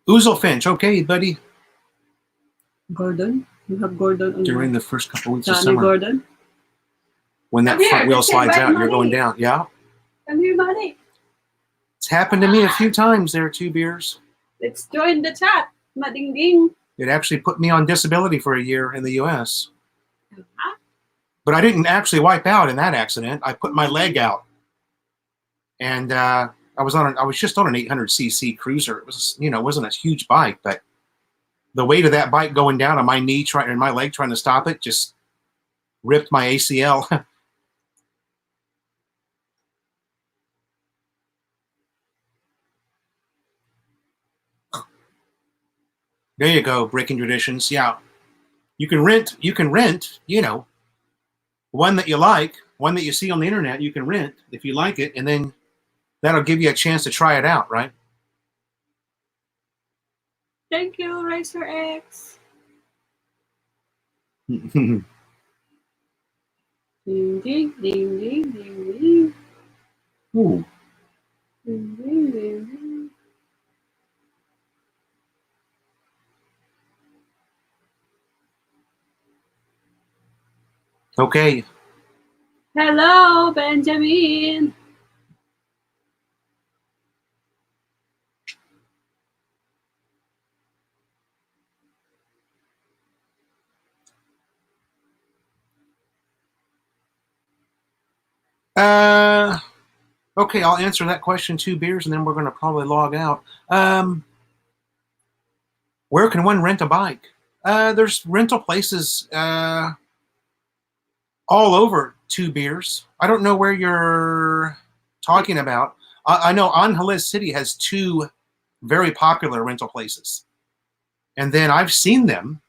Ouzel Finch. Okay, buddy. Gordon? You have Gordon on During the first couple weeks of Johnny summer, Gordon? when that Come here, front wheel let's say slides bye, out, you're Mommy. going down. Yeah. Come here, Maddie. It's happened to me a few times there, 2 beers. Let's join the chat. Madingding. It actually put me on disability for a year in the U.S. Huh? But I didn't actually wipe out in that accident. I put my leg out, and I was just on an 800cc cruiser. It was, it wasn't a huge bike, but the weight of that bike going down on my knee and my leg trying to stop it just ripped my ACL. There you go, breaking traditions. Yeah, you can rent, one that you like, one that you see on the internet. You can rent if you like it, and then that'll give you a chance to try it out, right? Thank you, Racer X. Okay, Ding, ding, ding, ding, ding, ding. Ooh. Ding, ding, ding, ding. Hello, Benjamin. Okay, I'll answer that question, 2 beers, and then we're going to probably log out. Where can one rent a bike? There's rental places all over 2 beers. I don't know where you're talking about. I know Angeles City has 2 very popular rental places. And then I've seen them,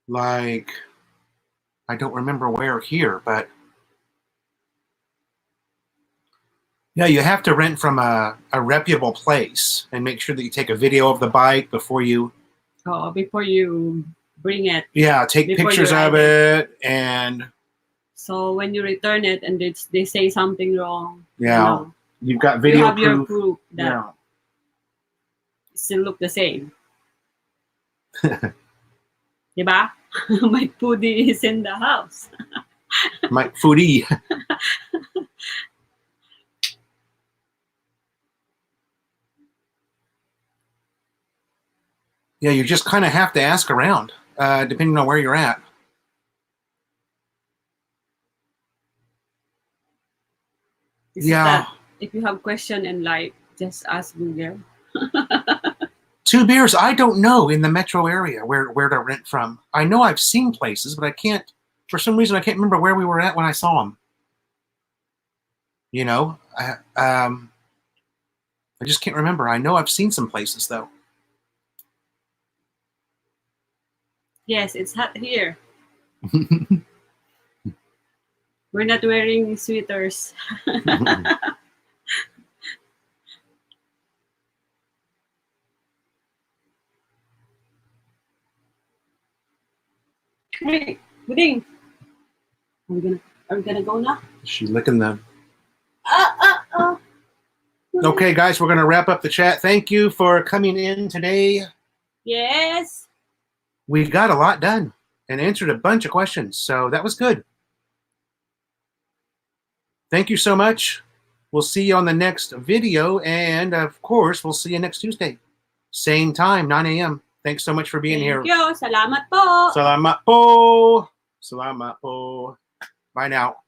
like, I don't remember where here, but yeah, you have to rent from a reputable place and make sure that you take a video of the bike before you bring it. Yeah, take pictures of it, and so when you return it and they say something wrong, yeah, you've got video you have proof. your proof that it still look the same. Diba? Mike Pudi is in the house. Mike Foodie. Yeah, you just kind of have to ask around, depending on where you're at. That if you have question in life, just ask Google. 2 beers, I don't know in the metro area where to rent from. I know I've seen places, but I can't, for some reason, I can't remember where we were at when I saw them. I just can't remember. I know I've seen some places, though. Yes, it's hot here. We're not wearing sweaters. Hey, Buding. Are we gonna go now? She's licking them. Okay, guys, we're gonna wrap up the chat. Thank you for coming in today. Yes. We got a lot done and answered a bunch of questions, so that was good. Thank you so much. We'll see you on the next video, and of course, we'll see you next Tuesday. Same time, 9 a.m. Thanks so much for being here. Thank you. Salamat po. Salamat po. Salamat po. Bye now.